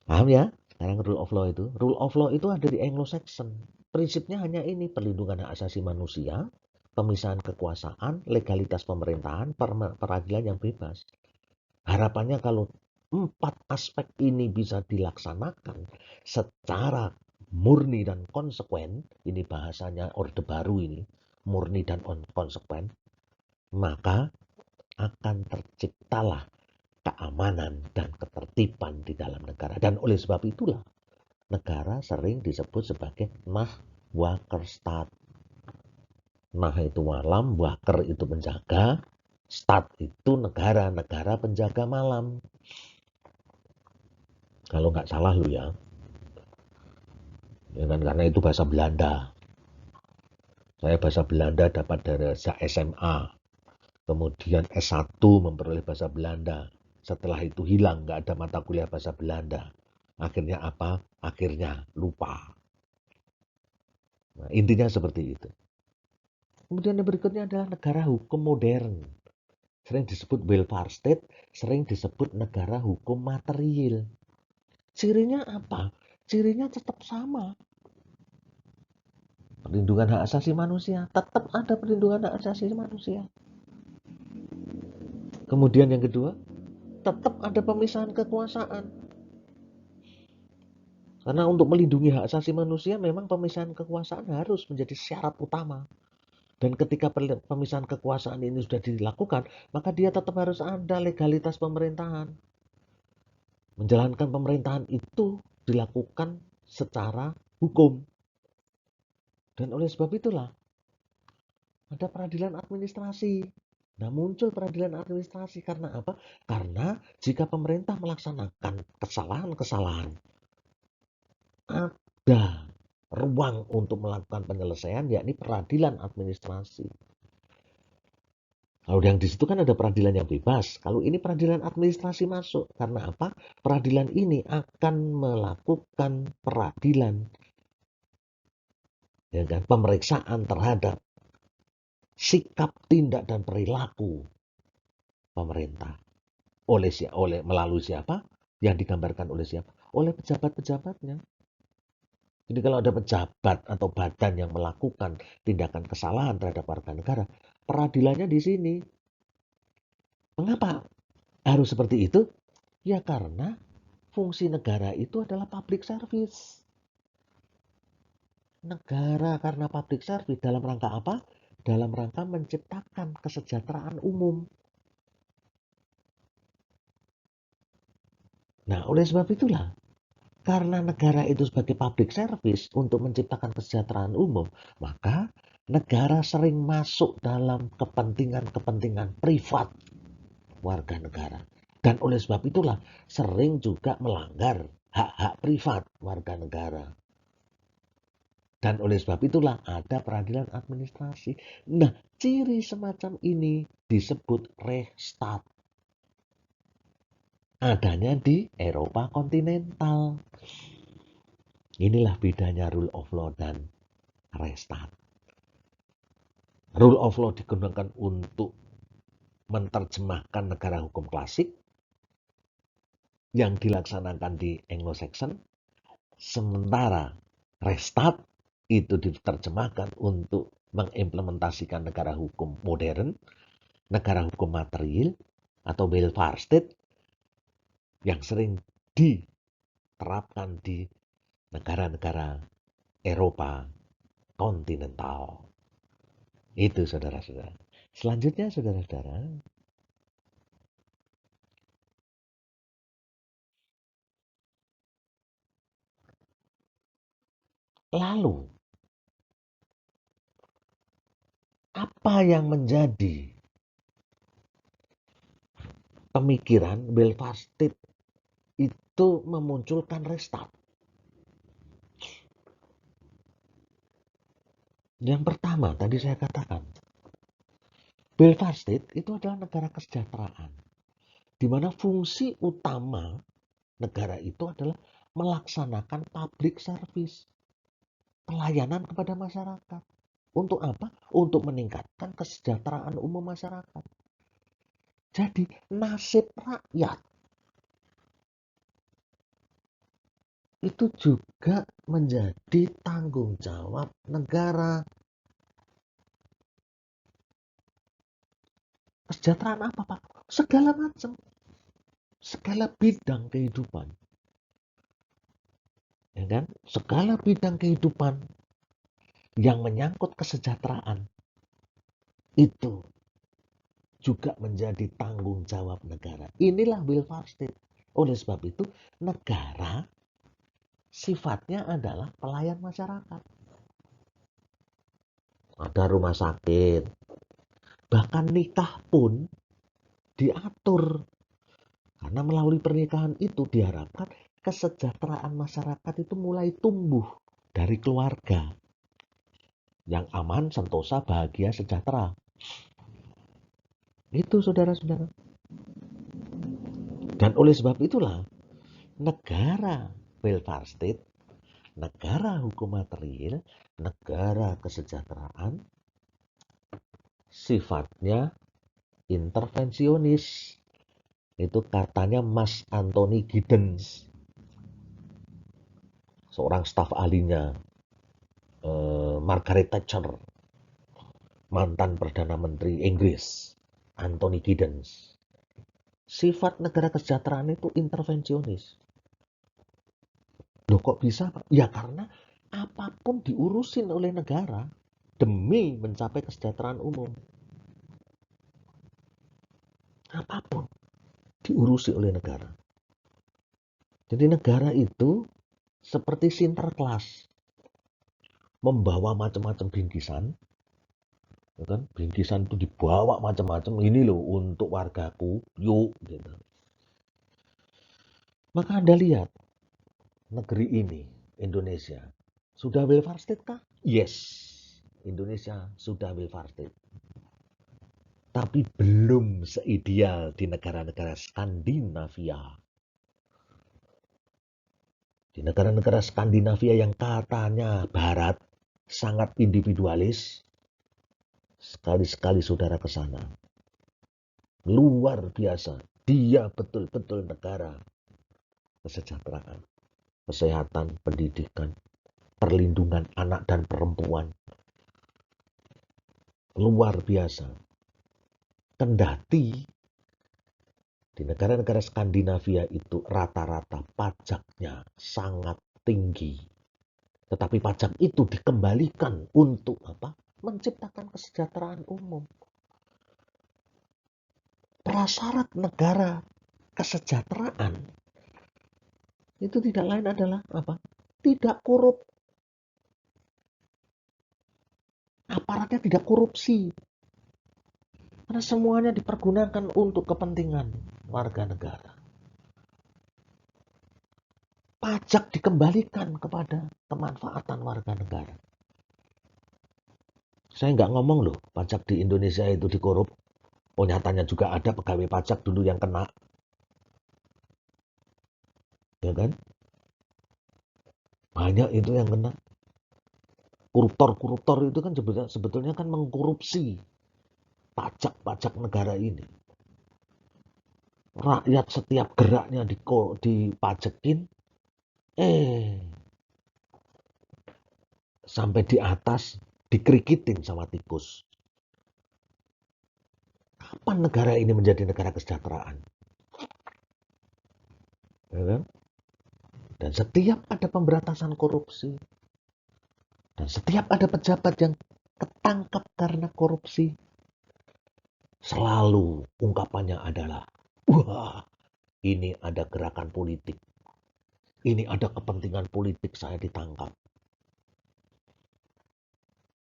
Paham ya? Sekarang rule of law itu. Rule of law itu ada di Anglo-Saxon. Prinsipnya hanya ini, perlindungan hak asasi manusia, pemisahan kekuasaan, legalitas pemerintahan, peradilan yang bebas. Harapannya kalau 4 aspek ini bisa dilaksanakan secara murni dan konsekuen, ini bahasanya Orde Baru ini, murni dan konsekuen, maka akan terciptalah keamanan dan ketertiban di dalam negara. Dan oleh sebab itulah negara sering disebut sebagai Nachwukerstat. Nah itu malam, waker itu menjaga, stat itu negara, negara penjaga malam. Kalau nggak salah lu ya. Ya kan, karena itu bahasa Belanda. Saya bahasa Belanda dapat dari SMA. Kemudian S1 memperoleh bahasa Belanda. Setelah itu hilang, nggak ada mata kuliah bahasa Belanda. Akhirnya apa? Akhirnya lupa. Nah, intinya seperti itu. Kemudian yang berikutnya adalah negara hukum modern. Sering disebut welfare state, sering disebut negara hukum material. Cirinya apa? Cirinya tetap sama. Perlindungan hak asasi manusia. Tetap ada perlindungan hak asasi manusia. Kemudian yang kedua, tetap ada pemisahan kekuasaan. Karena untuk melindungi hak asasi manusia memang pemisahan kekuasaan harus menjadi syarat utama. Dan ketika pemisahan kekuasaan ini sudah dilakukan, maka dia tetap harus ada legalitas pemerintahan. Menjalankan pemerintahan itu dilakukan secara hukum. Dan oleh sebab itulah ada peradilan administrasi. Nah, muncul peradilan administrasi karena apa? Karena jika pemerintah melaksanakan kesalahan-kesalahan, ada ruang untuk melakukan penyelesaian, yakni peradilan administrasi. Kalau yang di situ kan ada peradilan yang bebas. Kalau ini peradilan administrasi masuk. Karena apa? Peradilan ini akan melakukan peradilan ya kan, pemeriksaan terhadap sikap, tindak, dan perilaku pemerintah oleh melalui siapa? Yang digambarkan oleh siapa? Oleh pejabat-pejabatnya. Jadi kalau ada pejabat atau badan yang melakukan tindakan kesalahan terhadap warga negara, peradilannya di sini. Mengapa harus seperti itu? Ya karena fungsi negara itu adalah public service. Negara karena public service dalam rangka apa? Dalam rangka menciptakan kesejahteraan umum. Nah, oleh sebab itulah, karena negara itu sebagai public service untuk menciptakan kesejahteraan umum, maka negara sering masuk dalam kepentingan-kepentingan privat warga negara. Dan oleh sebab itulah sering juga melanggar hak-hak privat warga negara. Dan oleh sebab itulah ada peradilan administrasi. Nah, ciri semacam ini disebut Rechtsstaat. Adanya di Eropa kontinental. Inilah bedanya rule of law dan Rechtsstaat. Rule of law digunakan untuk menerjemahkan negara hukum klasik yang dilaksanakan di Anglo-Saxon. Sementara Rechtsstaat itu diterjemahkan untuk mengimplementasikan negara hukum modern, negara hukum material, atau welfare state yang sering diterapkan di negara-negara Eropa kontinental. Itu saudara-saudara. Selanjutnya saudara-saudara, lalu apa yang menjadi pemikiran welfare state itu memunculkan Rechtsstaat? Yang pertama tadi saya katakan, welfare state itu adalah negara kesejahteraan, di mana fungsi utama negara itu adalah melaksanakan public service, pelayanan kepada masyarakat. Untuk apa? Untuk meningkatkan kesejahteraan umum masyarakat. Jadi nasib rakyat itu juga menjadi tanggung jawab negara. Kesejahteraan apa, Pak? Segala macam. Segala bidang kehidupan. Ya kan? Segala bidang kehidupan yang menyangkut kesejahteraan itu juga menjadi tanggung jawab negara. Inilah welfare state. Oleh sebab itu, negara sifatnya adalah pelayan masyarakat. Ada rumah sakit, bahkan nikah pun diatur. Karena melalui pernikahan itu diharapkan kesejahteraan masyarakat itu mulai tumbuh dari keluarga yang aman, sentosa, bahagia, sejahtera. Itu saudara-saudara. Dan oleh sebab itulah negara welfare state, negara hukum material, negara kesejahteraan sifatnya intervensionis. Itu katanya Mas Anthony Giddens, seorang staf ahlinya Margaret Thatcher, mantan Perdana Menteri Inggris, Anthony Giddens. Sifat negara kesejahteraan itu intervensionis. Loh kok bisa, Pak? Ya karena apapun diurusin oleh negara demi mencapai kesejahteraan umum. Apapun diurusi oleh negara. Jadi negara itu seperti Sinterklas, membawa macam-macam bingkisan, ya kan? Bingkisan itu dibawa macam-macam. Ini loh untuk wargaku, yuk, gitu. Maka Anda lihat negeri ini, Indonesia, sudah welfare state kah? Yes, Indonesia sudah welfare state. Tapi belum seideal di negara-negara Skandinavia. Di negara-negara Skandinavia yang katanya barat, sangat individualis. Sekali-sekali saudara ke sana. Luar biasa. Dia betul-betul negara kesejahteraan, kesehatan, pendidikan, perlindungan anak dan perempuan. Luar biasa. Kendati di negara-negara Skandinavia itu rata-rata pajaknya sangat tinggi. Tetapi pajak itu dikembalikan untuk apa? Menciptakan kesejahteraan umum. Prasyarat negara kesejahteraan itu tidak lain adalah apa? Tidak korup. Aparatnya tidak korupsi. Karena semuanya dipergunakan untuk kepentingan warga negara. Pajak dikembalikan kepada kemanfaatan warga negara. Saya nggak ngomong loh, pajak di Indonesia itu dikorup. Oh, nyatanya juga ada pegawai pajak dulu yang kena. Ya kan? Banyak itu yang kena. Koruptor-koruptor itu kan sebetulnya kan mengkorupsi pajak-pajak negara ini. Rakyat setiap geraknya dipajekin, sampai di atas dikrikitin sama tikus. Kapan negara ini menjadi negara kesejahteraan? Ya kan? Dan setiap ada pemberantasan korupsi, dan setiap ada pejabat yang ketangkap karena korupsi, selalu ungkapannya adalah, wah, ini ada gerakan politik. Ini ada kepentingan politik, saya ditangkap.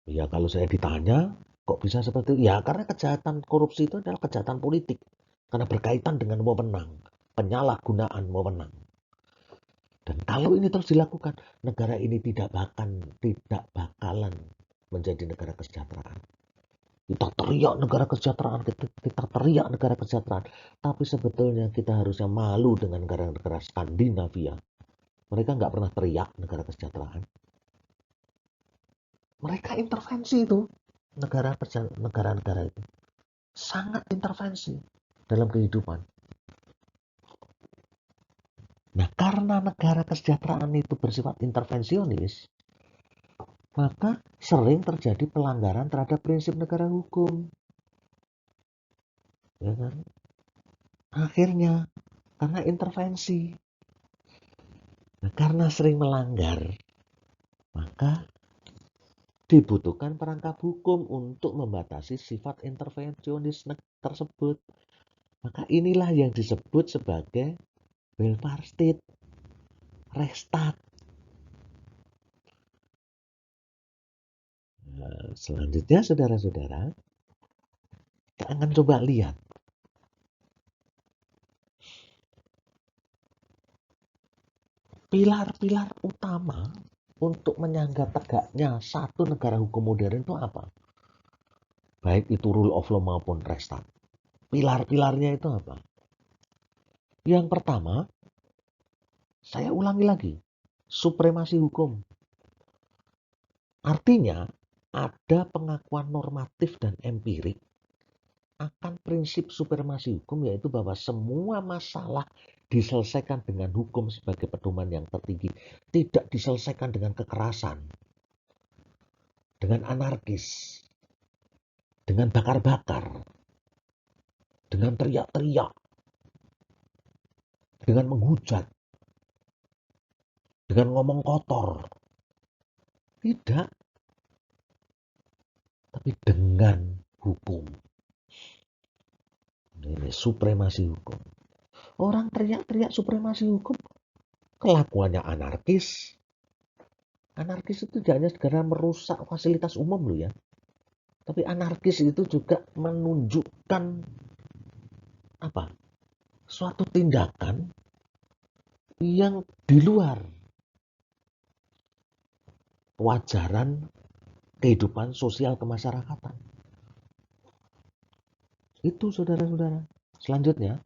Ya kalau saya ditanya, kok bisa seperti itu? Ya karena kejahatan korupsi itu adalah kejahatan politik. Karena berkaitan dengan wewenang, penyalahgunaan wewenang. Dan kalau ini terus dilakukan, negara ini tidak bakalan menjadi negara kesejahteraan. Kita teriak negara kesejahteraan, kita teriak negara kesejahteraan. Tapi sebetulnya kita harusnya malu dengan negara-negara Skandinavia. Mereka nggak pernah teriak negara kesejahteraan. Mereka intervensi itu, negara-negara itu. Sangat intervensi dalam kehidupan. Nah, karena negara kesejahteraan itu bersifat intervensionis, maka sering terjadi pelanggaran terhadap prinsip negara hukum. Ya kan? Akhirnya, karena intervensi. Nah, karena sering melanggar, maka dibutuhkan perangkap hukum untuk membatasi sifat intervensionis tersebut. Maka inilah yang disebut sebagai welfare state, Rechtsstaat. Nah, selanjutnya saudara-saudara, kita akan coba lihat pilar-pilar utama untuk menyangga tegaknya satu negara hukum modern itu apa? Baik itu rule of law maupun Rechtsstaat. Pilar-pilarnya itu apa? Yang pertama, saya ulangi lagi, supremasi hukum. Artinya, ada pengakuan normatif dan empirik akan prinsip supremasi hukum, yaitu bahwa semua masalah diselesaikan dengan hukum sebagai pedoman yang tertinggi. Tidak diselesaikan dengan kekerasan, dengan anarkis, dengan bakar-bakar, dengan teriak-teriak, dengan menghujat, dengan ngomong kotor. Tidak, tapi dengan hukum. Ini supremasi hukum. Orang teriak-teriak supremasi hukum, kelakuannya anarkis. Anarkis itu jangan segera merusak fasilitas umum loh ya. Tapi anarkis itu juga menunjukkan apa? Suatu tindakan yang di luar wajaran kehidupan sosial kemasyarakatan. Itu saudara-saudara. Selanjutnya,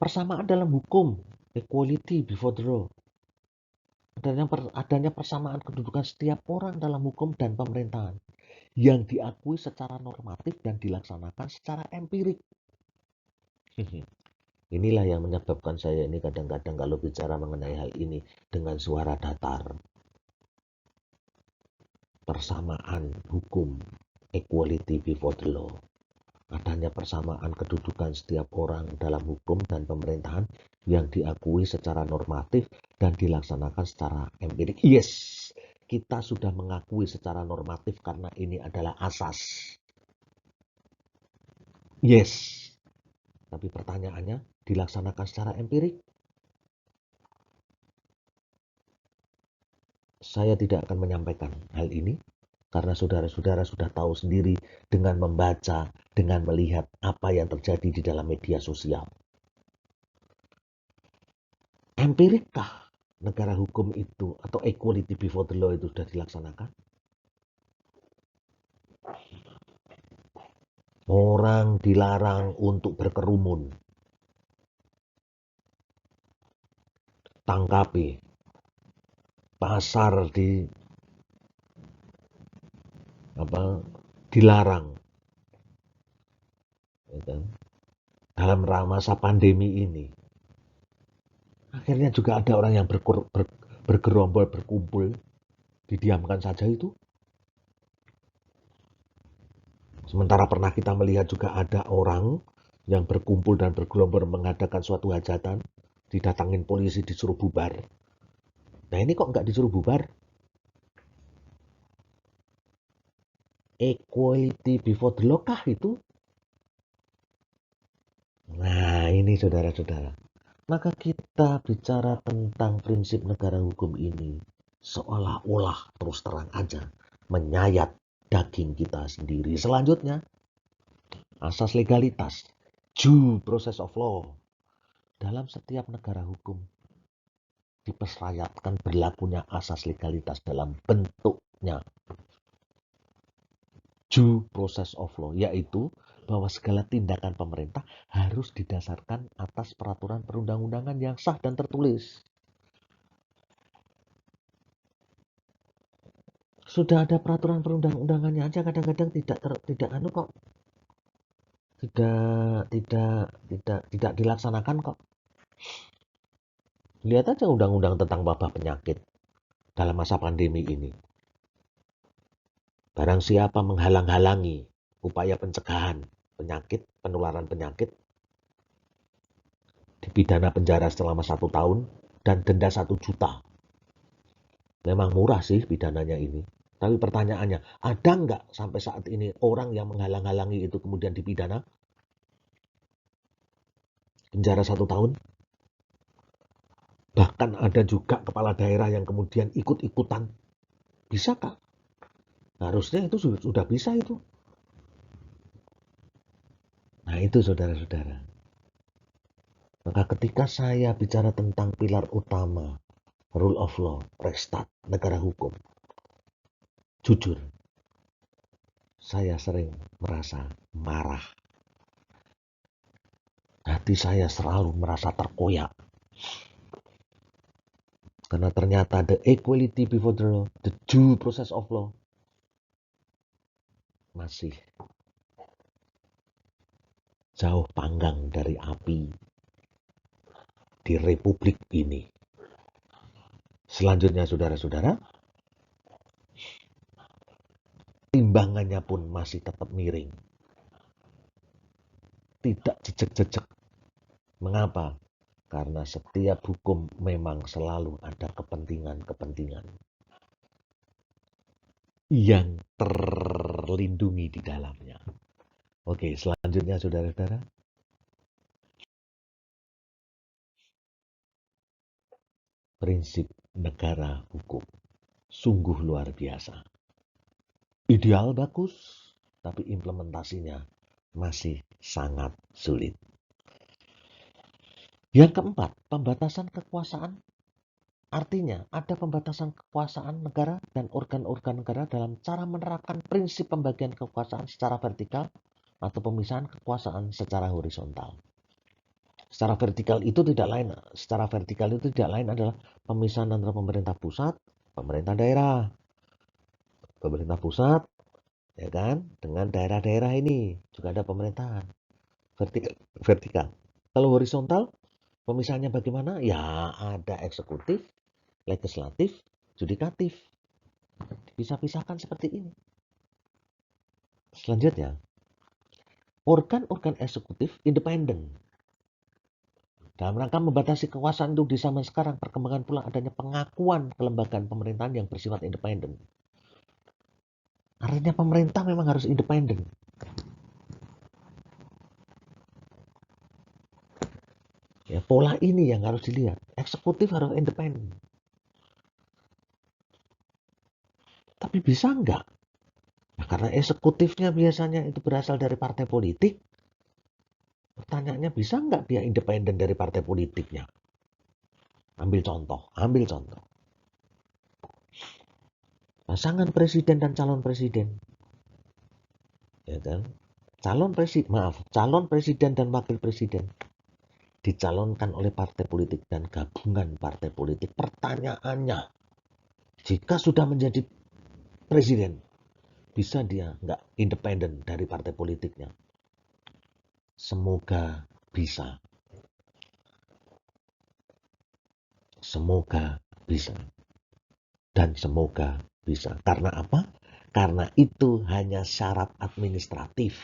persamaan dalam hukum, equality before the law. adanya persamaan kedudukan setiap orang dalam hukum dan pemerintahan yang diakui secara normatif dan dilaksanakan secara empirik. Inilah yang menyebabkan saya ini kadang-kadang kalau bicara mengenai hal ini dengan suara datar. Persamaan hukum, equality before the law. Adanya persamaan kedudukan setiap orang dalam hukum dan pemerintahan yang diakui secara normatif dan dilaksanakan secara empirik. Yes, kita sudah mengakui secara normatif karena ini adalah asas. Yes, tapi pertanyaannya dilaksanakan secara empirik? Saya tidak akan menyampaikan hal ini karena saudara-saudara sudah tahu sendiri dengan membaca, dengan melihat apa yang terjadi di dalam media sosial. Empirikkah negara hukum itu atau equality before the law itu sudah dilaksanakan? Orang dilarang untuk berkerumun. Tangkapi. Pasar dilarang. Dalam masa pandemi ini. Akhirnya juga ada orang yang bergerombol, berkumpul. Didiamkan saja itu. Sementara pernah kita melihat juga ada orang yang berkumpul dan bergerombol mengadakan suatu hajatan, didatangin polisi disuruh bubar. Nah ini kok nggak disuruh bubar? Equality before the law kah itu? Nah ini saudara-saudara. Maka kita bicara tentang prinsip negara hukum ini seolah-olah terus terang aja menyayat daging kita sendiri. Selanjutnya, asas legalitas, due process of law. Dalam setiap negara hukum dipersyaratkan berlakunya asas legalitas dalam bentuknya due process of law, yaitu bahwa segala tindakan pemerintah harus didasarkan atas peraturan perundang-undangan yang sah dan tertulis. Sudah ada peraturan perundang-undangannya aja kadang-kadang tidak dilaksanakan kok. Lihat aja undang-undang tentang wabah penyakit dalam masa pandemi ini. Barang siapa menghalang-halangi upaya pencegahan penyakit, penularan penyakit, dipidana penjara selama 1 tahun dan denda 1 juta. Memang murah sih pidananya ini. Tapi pertanyaannya, ada nggak sampai saat ini orang yang menghalang-halangi itu kemudian dipidana? Penjara 1 tahun? Bahkan ada juga kepala daerah yang kemudian ikut-ikutan. Bisakah? Harusnya itu sudah bisa itu. Nah itu saudara-saudara. Maka ketika saya bicara tentang pilar utama, rule of law, Rechtsstaat, negara hukum, jujur, saya sering merasa marah. Hati saya selalu merasa terkoyak. Karena ternyata the equality before the law, the due process of law, masih jauh panggang dari api di republik ini. Selanjutnya saudara-saudara, timbangannya pun masih tetap miring. Tidak jejek-jejek. Mengapa? Karena setiap hukum memang selalu ada kepentingan-kepentingan yang terlindungi di dalamnya. Oke, selanjutnya saudara-saudara. Prinsip negara hukum. Sungguh luar biasa. Ideal bagus, tapi implementasinya masih sangat sulit. Yang keempat, pembatasan kekuasaan. Artinya, ada pembatasan kekuasaan negara dan organ-organ negara dalam cara menerapkan prinsip pembagian kekuasaan secara vertikal atau pemisahan kekuasaan secara horizontal. Secara vertikal itu tidak lain adalah pemisahan antara pemerintah pusat, pemerintah daerah. Pemerintah pusat, ya kan, dengan daerah-daerah ini juga ada pemerintahan vertikal. Vertikal. Kalau horizontal, pemisahannya bagaimana? Ya ada eksekutif, legislatif, judikatif. Bisa-pisahkan seperti ini. Selanjutnya, organ-organ eksekutif independen. Dalam rangka membatasi kekuasaan itu di zaman sekarang, perkembangan pula adanya pengakuan kelembagaan pemerintahan yang bersifat independen. Artinya pemerintah memang harus independen. Ya, pola ini yang harus dilihat. Eksekutif harus independen. Tapi bisa enggak? Nah, karena eksekutifnya biasanya itu berasal dari partai politik, pertanyaannya bisa enggak dia independen dari partai politiknya? Ambil contoh, pasangan presiden dan calon presiden, ya kan? Calon presiden dan wakil presiden dicalonkan oleh partai politik dan gabungan partai politik. Pertanyaannya, jika sudah menjadi presiden, bisa dia nggak independen dari partai politiknya? Semoga bisa. Semoga bisa. Dan semoga bisa. Karena apa? Karena itu hanya syarat administratif.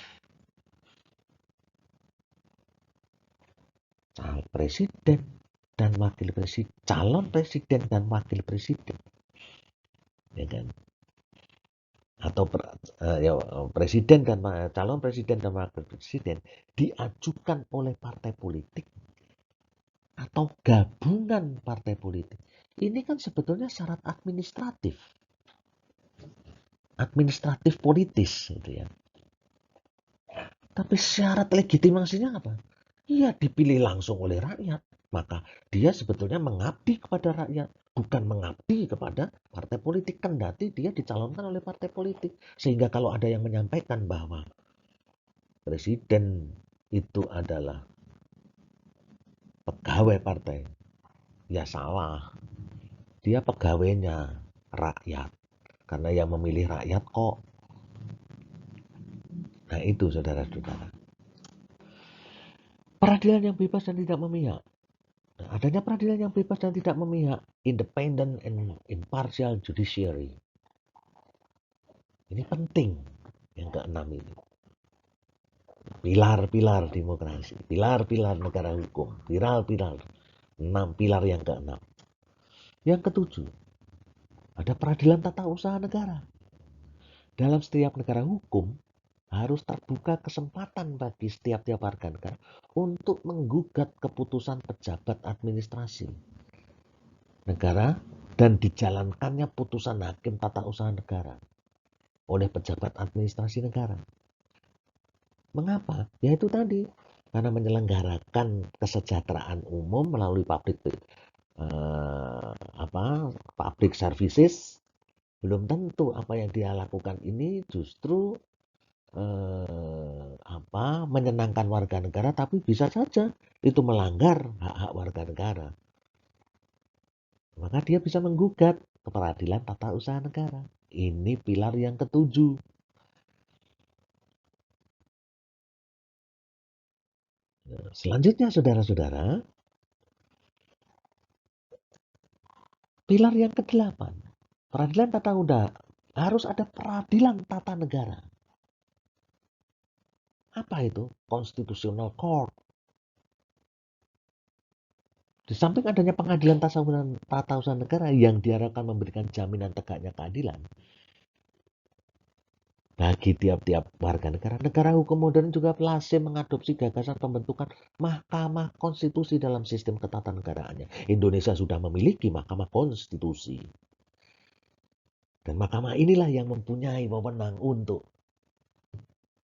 Calon presiden dan wakil presiden. Ya kan? Atau presiden dan calon presiden dan wakil presiden diajukan oleh partai politik atau gabungan partai politik. Ini kan sebetulnya syarat administratif politis gitu ya. Tapi syarat legitimasinya apa? Iya, dipilih langsung oleh rakyat. Maka dia sebetulnya mengabdi kepada rakyat, bukan mengabdi kepada partai politik. Kendati dia dicalonkan oleh partai politik. Sehingga kalau ada yang menyampaikan bahwa presiden itu adalah pegawai partai, ya salah. Dia pegawainya rakyat. Karena yang memilih rakyat kok. Nah itu saudara-saudara. Peradilan yang bebas dan tidak memihak. Nah, adanya peradilan yang bebas dan tidak memihak, independent and impartial judiciary. Ini penting, yang keenam ini. Pilar-pilar demokrasi, pilar-pilar negara hukum, pilar-pilar, 6 pilar yang keenam. Yang ketujuh, ada peradilan tata usaha negara. Dalam setiap negara hukum, harus terbuka kesempatan bagi setiap warga negara untuk menggugat keputusan pejabat administrasi negara dan dijalankannya putusan hakim tata usaha negara oleh pejabat administrasi negara. Mengapa? Ya itu tadi, karena menyelenggarakan kesejahteraan umum melalui public services. Belum tentu apa yang dia lakukan ini justru menyenangkan warga negara, tapi bisa saja itu melanggar hak-hak warga negara. Maka dia bisa menggugat ke peradilan tata usaha negara. Ini pilar yang ketujuh. Selanjutnya saudara-saudara, pilar yang kedelapan. Peradilan tata usaha, harus ada peradilan tata negara. Apa itu? Constitutional Court. Di samping adanya pengadilan tata usaha negara yang diharapkan memberikan jaminan tegaknya keadilan bagi tiap-tiap warga negara, negara hukum modern juga lazim mengadopsi gagasan pembentukan Mahkamah Konstitusi dalam sistem ketatanegaraan. Indonesia sudah memiliki Mahkamah Konstitusi. Dan mahkamah inilah yang mempunyai wewenang untuk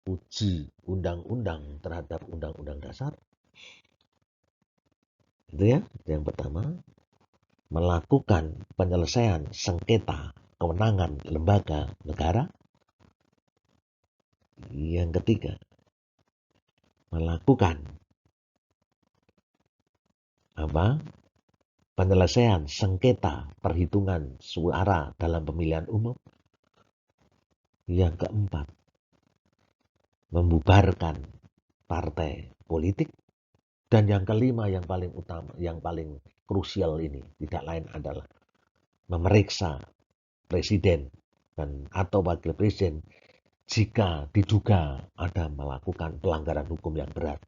uji undang-undang terhadap undang-undang dasar. Itu ya, yang pertama. Melakukan penyelesaian sengketa kewenangan lembaga negara. Yang ketiga, melakukan apa penyelesaian sengketa perhitungan suara dalam pemilihan umum. Yang keempat, membubarkan partai politik. Dan yang kelima yang paling utama, yang paling krusial ini tidak lain adalah memeriksa presiden dan atau wakil presiden jika diduga ada melakukan pelanggaran hukum yang berat,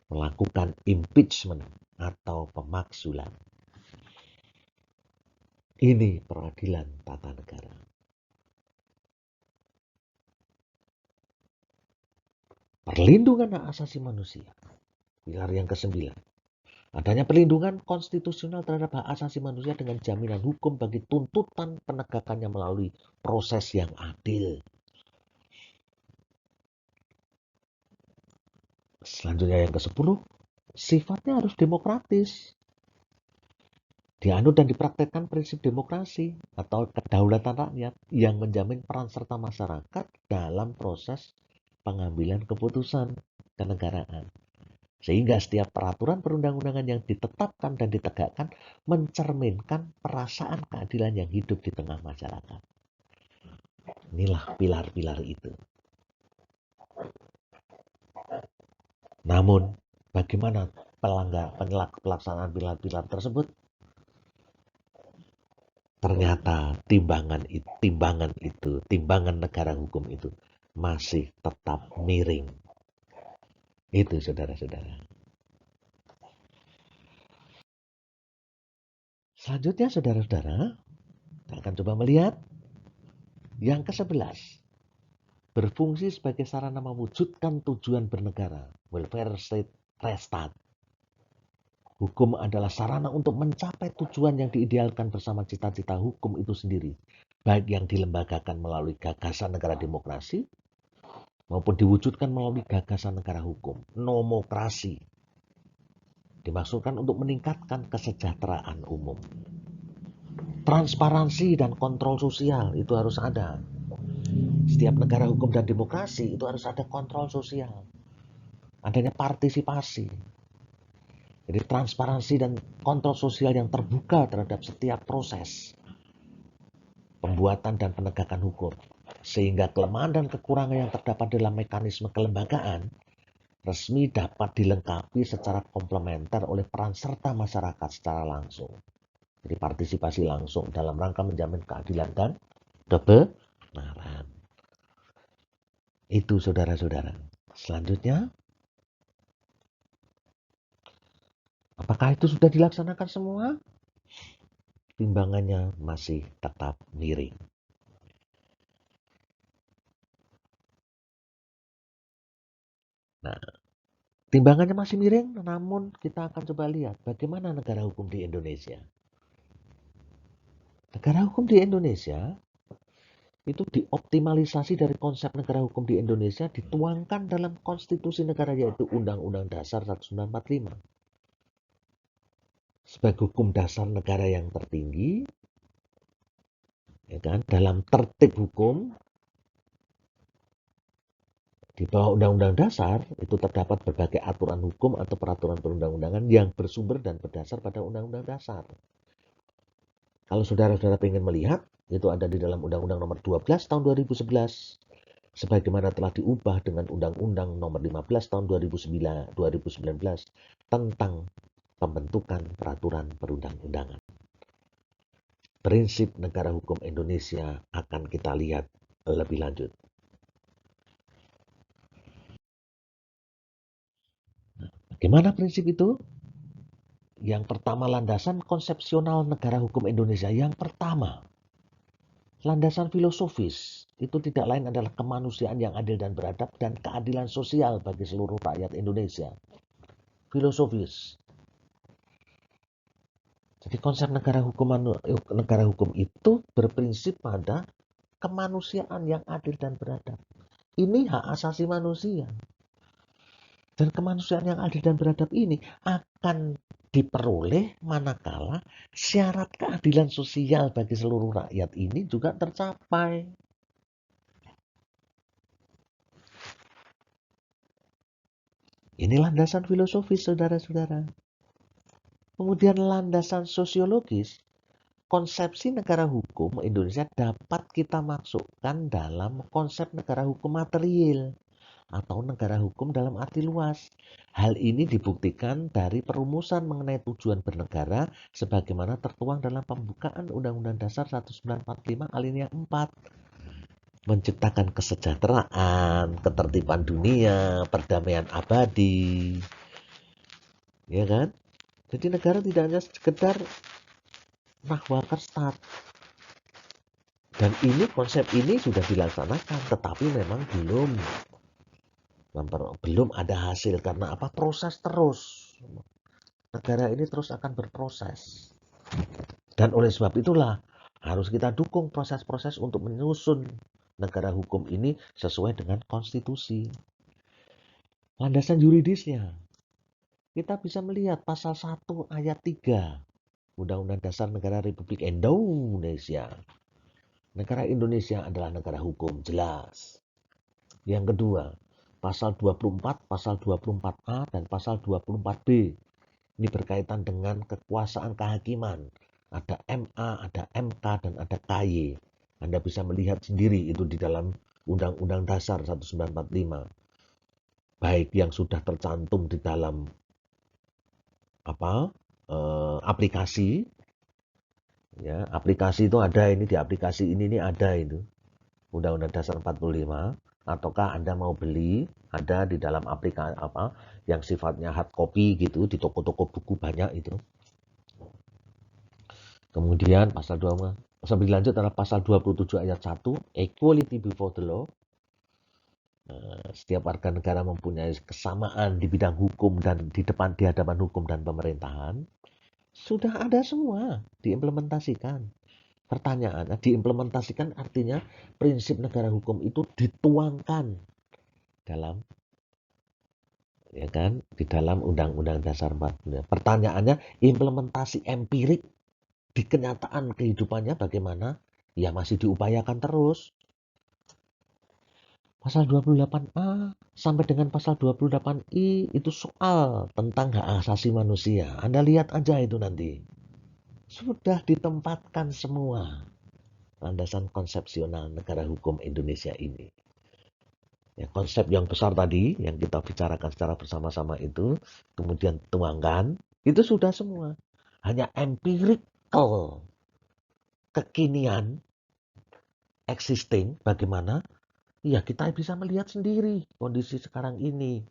melakukan impeachment atau pemakzulan. Ini peradilan tata negara. Perlindungan hak asasi manusia. Pilar yang ke-9. Adanya perlindungan konstitusional terhadap hak asasi manusia dengan jaminan hukum bagi tuntutan penegakannya melalui proses yang adil. Selanjutnya yang ke-10, sifatnya harus demokratis. Dianut dan dipraktekkan prinsip demokrasi atau kedaulatan rakyat yang menjamin peran serta masyarakat dalam proses pengambilan keputusan kenegaraan. Sehingga setiap peraturan perundang-undangan yang ditetapkan dan ditegakkan mencerminkan perasaan keadilan yang hidup di tengah masyarakat. Inilah pilar-pilar itu. Namun, bagaimana pelaksanaan pilar-pilar tersebut? Ternyata timbangan negara hukum itu masih tetap miring. Itu saudara-saudara. Selanjutnya saudara-saudara, kita akan coba melihat yang ke-11. Berfungsi sebagai sarana mewujudkan tujuan bernegara, welfare state restat. Hukum adalah sarana untuk mencapai tujuan yang diidealkan bersama cita-cita hukum itu sendiri, baik yang dilembagakan melalui gagasan negara demokrasi maupun diwujudkan melalui gagasan negara hukum, nomokrasi. Dimaksudkan untuk meningkatkan kesejahteraan umum. Transparansi dan kontrol sosial itu harus ada. Setiap negara hukum dan demokrasi itu harus ada kontrol sosial. Adanya partisipasi. Jadi transparansi dan kontrol sosial yang terbuka terhadap setiap proses pembuatan dan penegakan hukum. Sehingga kelemahan dan kekurangan yang terdapat dalam mekanisme kelembagaan resmi dapat dilengkapi secara komplementer oleh peran serta masyarakat secara langsung. Jadi partisipasi langsung dalam rangka menjamin keadilan dan kebenaran. Itu saudara-saudara. Selanjutnya, apakah itu sudah dilaksanakan semua? Timbangannya masih tetap miring. Nah, timbangannya masih miring, namun kita akan coba lihat bagaimana negara hukum di Indonesia. Negara hukum di Indonesia itu dioptimalisasi dari konsep negara hukum di Indonesia dituangkan dalam konstitusi negara yaitu Undang-Undang Dasar 1945. Sebagai hukum dasar negara yang tertinggi, ya kan, dalam tertib hukum di bawah Undang-Undang Dasar itu terdapat berbagai aturan hukum atau peraturan perundang-undangan yang bersumber dan berdasar pada Undang-Undang Dasar. Kalau saudara-saudara ingin melihat, itu ada di dalam Undang-Undang Nomor 12 Tahun 2011, sebagaimana telah diubah dengan Undang-Undang Nomor 15 Tahun 2019 tentang pembentukan peraturan perundang-undangan. Prinsip negara hukum Indonesia akan kita lihat lebih lanjut. Bagaimana prinsip itu? Yang pertama, landasan konsepsional negara hukum Indonesia. Yang pertama, landasan filosofis itu tidak lain adalah kemanusiaan yang adil dan beradab dan keadilan sosial bagi seluruh rakyat Indonesia. Filosofis. Jadi konsep negara hukum itu berprinsip pada kemanusiaan yang adil dan beradab. Ini hak asasi manusia. Dan kemanusiaan yang adil dan beradab ini akan diperoleh manakala syarat keadilan sosial bagi seluruh rakyat ini juga tercapai. Ini landasan filosofis, saudara-saudara. Kemudian landasan sosiologis, konsepsi negara hukum Indonesia dapat kita masukkan dalam konsep negara hukum material atau negara hukum dalam arti luas. Hal ini dibuktikan dari perumusan mengenai tujuan bernegara sebagaimana tertuang dalam pembukaan Undang-Undang Dasar 1945 alinea 4. Menciptakan kesejahteraan, ketertiban dunia, perdamaian abadi. Ya kan? Jadi negara tidak hanya sekedar Nahwakerstat. Dan ini konsep ini sudah dilaksanakan, tetapi memang belum ada hasil karena apa? Proses terus. Negara ini terus akan berproses. Dan oleh sebab itulah harus kita dukung proses-proses untuk menyusun negara hukum ini sesuai dengan konstitusi. Landasan yuridisnya, kita bisa melihat pasal 1 ayat 3 Undang-Undang Dasar Negara Republik Indonesia. Negara Indonesia adalah negara hukum, jelas. Yang kedua, pasal 24, pasal 24A, dan pasal 24B. Ini berkaitan dengan kekuasaan kehakiman. Ada MA, ada MK, dan ada KY. Anda bisa melihat sendiri itu di dalam Undang-Undang Dasar 1945. Baik yang sudah tercantum di dalam aplikasi, ya, aplikasi itu ada ini di aplikasi ini ada itu Undang-Undang Dasar 45, ataukah Anda mau beli, ada di dalam aplikasi yang sifatnya hard copy gitu di toko-toko buku banyak itu. Kemudian pasal 2 sambil lanjut adalah pasal 27 ayat 1 equality before the law. Setiap warga negara mempunyai kesamaan di bidang hukum dan di hadapan hukum dan pemerintahan. Sudah ada semua diimplementasikan. Pertanyaannya, diimplementasikan artinya prinsip negara hukum itu dituangkan dalam, ya kan, di dalam Undang-Undang Dasar 45. Pertanyaannya, implementasi empirik di kenyataan kehidupannya bagaimana? Ya masih diupayakan terus. Pasal 28A sampai dengan pasal 28I itu soal tentang hak asasi manusia. Anda lihat aja itu nanti. Sudah ditempatkan semua landasan konsepsional negara hukum Indonesia ini. Ya, konsep yang besar tadi yang kita bicarakan secara bersama-sama itu, kemudian tuangkan, itu sudah semua. Hanya empirical, kekinian, existing, bagaimana? Ya kita bisa melihat sendiri kondisi sekarang ini.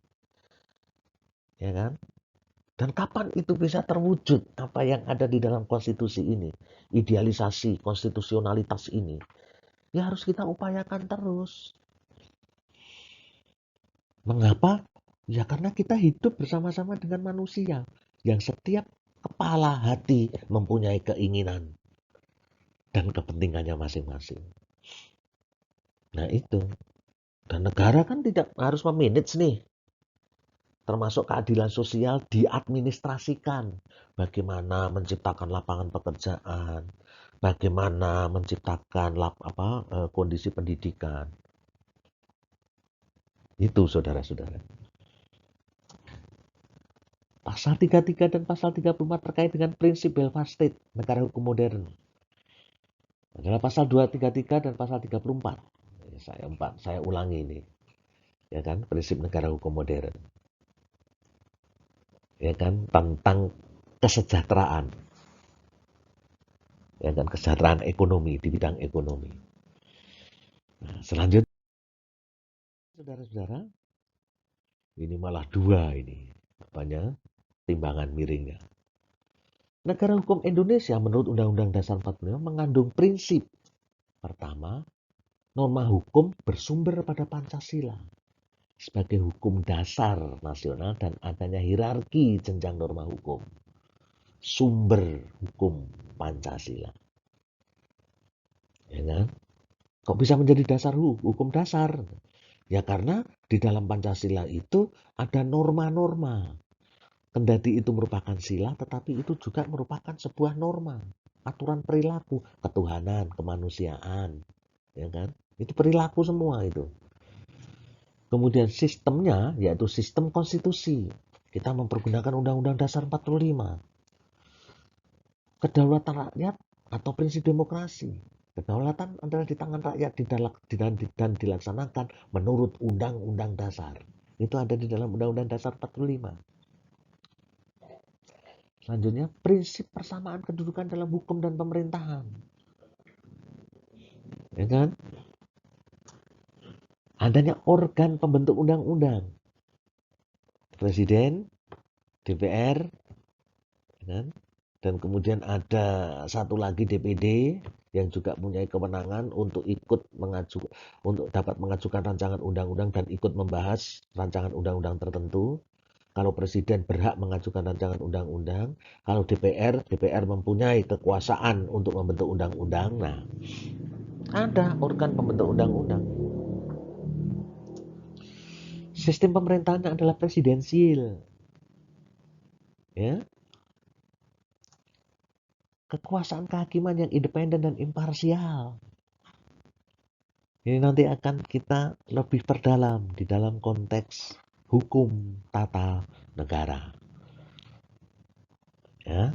Ya kan? Dan kapan itu bisa terwujud apa yang ada di dalam konstitusi ini? Idealisasi konstitusionalitas ini. Ya harus kita upayakan terus. Mengapa? Ya karena kita hidup bersama-sama dengan manusia yang setiap kepala hati mempunyai keinginan dan kepentingannya masing-masing. Nah itu. Dan negara kan tidak harus memanage nih. Termasuk keadilan sosial diadministrasikan. Bagaimana menciptakan lapangan pekerjaan. Bagaimana menciptakan kondisi pendidikan. Itu saudara-saudara. Pasal 33 dan pasal 34 terkait dengan prinsip welfare state, negara hukum modern. Adalah pasal 233 dan pasal 34. Saya ulangi ini. Ya kan, prinsip negara hukum modern. Ya kan, tentang kesejahteraan. Ya kan, kesejahteraan ekonomi di bidang ekonomi. Nah, selanjutnya saudara-saudara, ini malah dua ini. Apanya? Timbangan miringnya. Negara hukum Indonesia menurut Undang-Undang Dasar 45 mengandung prinsip. Pertama, norma hukum bersumber pada Pancasila sebagai hukum dasar nasional dan adanya hierarki jenjang norma hukum. Sumber hukum Pancasila. Ya kan? Kok bisa menjadi dasar hukum dasar? Ya karena di dalam Pancasila itu ada norma-norma. Kendati itu merupakan sila, tetapi itu juga merupakan sebuah norma. Aturan perilaku, ketuhanan, kemanusiaan. Ya kan? Itu perilaku semua itu. Kemudian sistemnya yaitu sistem konstitusi. Kita mempergunakan Undang-Undang Dasar 45. kedaulatan rakyat atau prinsip demokrasi. Kedaulatan adalah di tangan rakyat dan dilaksanakan menurut Undang-Undang Dasar. Itu ada di dalam Undang-Undang Dasar 45. Selanjutnya, prinsip persamaan kedudukan dalam hukum dan pemerintahan. Ya kan? Adanya organ pembentuk undang-undang. Presiden, DPR, ya kan? Dan kemudian ada satu lagi DPD yang juga punya kewenangan untuk dapat mengajukan rancangan undang-undang dan ikut membahas rancangan undang-undang tertentu. Kalau presiden berhak mengajukan rancangan undang-undang, kalau DPR mempunyai kekuasaan untuk membentuk undang-undang. Nah, ada organ pembentuk undang-undang. Sistem pemerintahannya adalah presidensil. Ya. Kekuasaan kehakiman yang independen dan imparsial. Ini nanti akan kita lebih perdalam di dalam konteks hukum tata negara. Ya.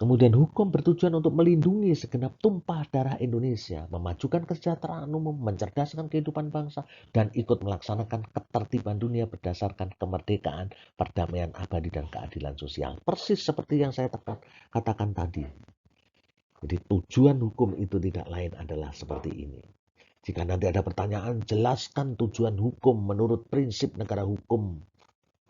Kemudian hukum bertujuan untuk melindungi segenap tumpah darah Indonesia, memajukan kesejahteraan umum, mencerdaskan kehidupan bangsa, dan ikut melaksanakan ketertiban dunia berdasarkan kemerdekaan, perdamaian abadi, dan keadilan sosial. Persis seperti yang saya katakan tadi. Jadi tujuan hukum itu tidak lain adalah seperti ini. Jika nanti ada pertanyaan, jelaskan tujuan hukum menurut prinsip negara hukum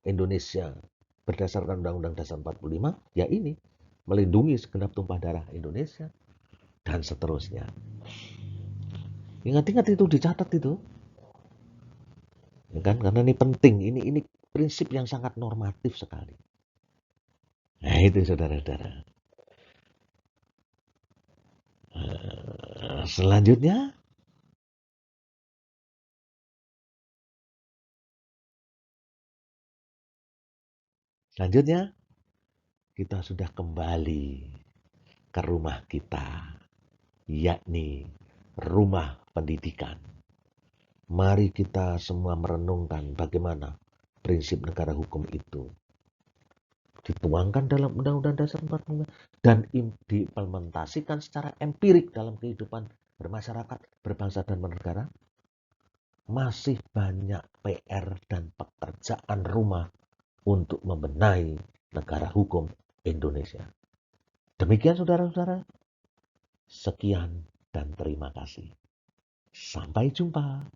Indonesia berdasarkan Undang-Undang Dasar 45, ya ini. Melindungi segenap tumpah darah Indonesia, dan seterusnya. Ingat-ingat itu, dicatat itu. Ya kan? Karena ini penting, ini prinsip yang sangat normatif sekali. Nah itu saudara-saudara. Selanjutnya, kita sudah kembali ke rumah kita, yakni rumah pendidikan. Mari kita semua merenungkan bagaimana prinsip negara hukum itu dituangkan dalam Undang-Undang Dasar 45 dan diimplementasikan secara empirik dalam kehidupan bermasyarakat, berbangsa, dan bernegara. Masih banyak PR dan pekerjaan rumah untuk membenahi negara hukum Indonesia. Demikian saudara-saudara. Sekian dan terima kasih. Sampai jumpa.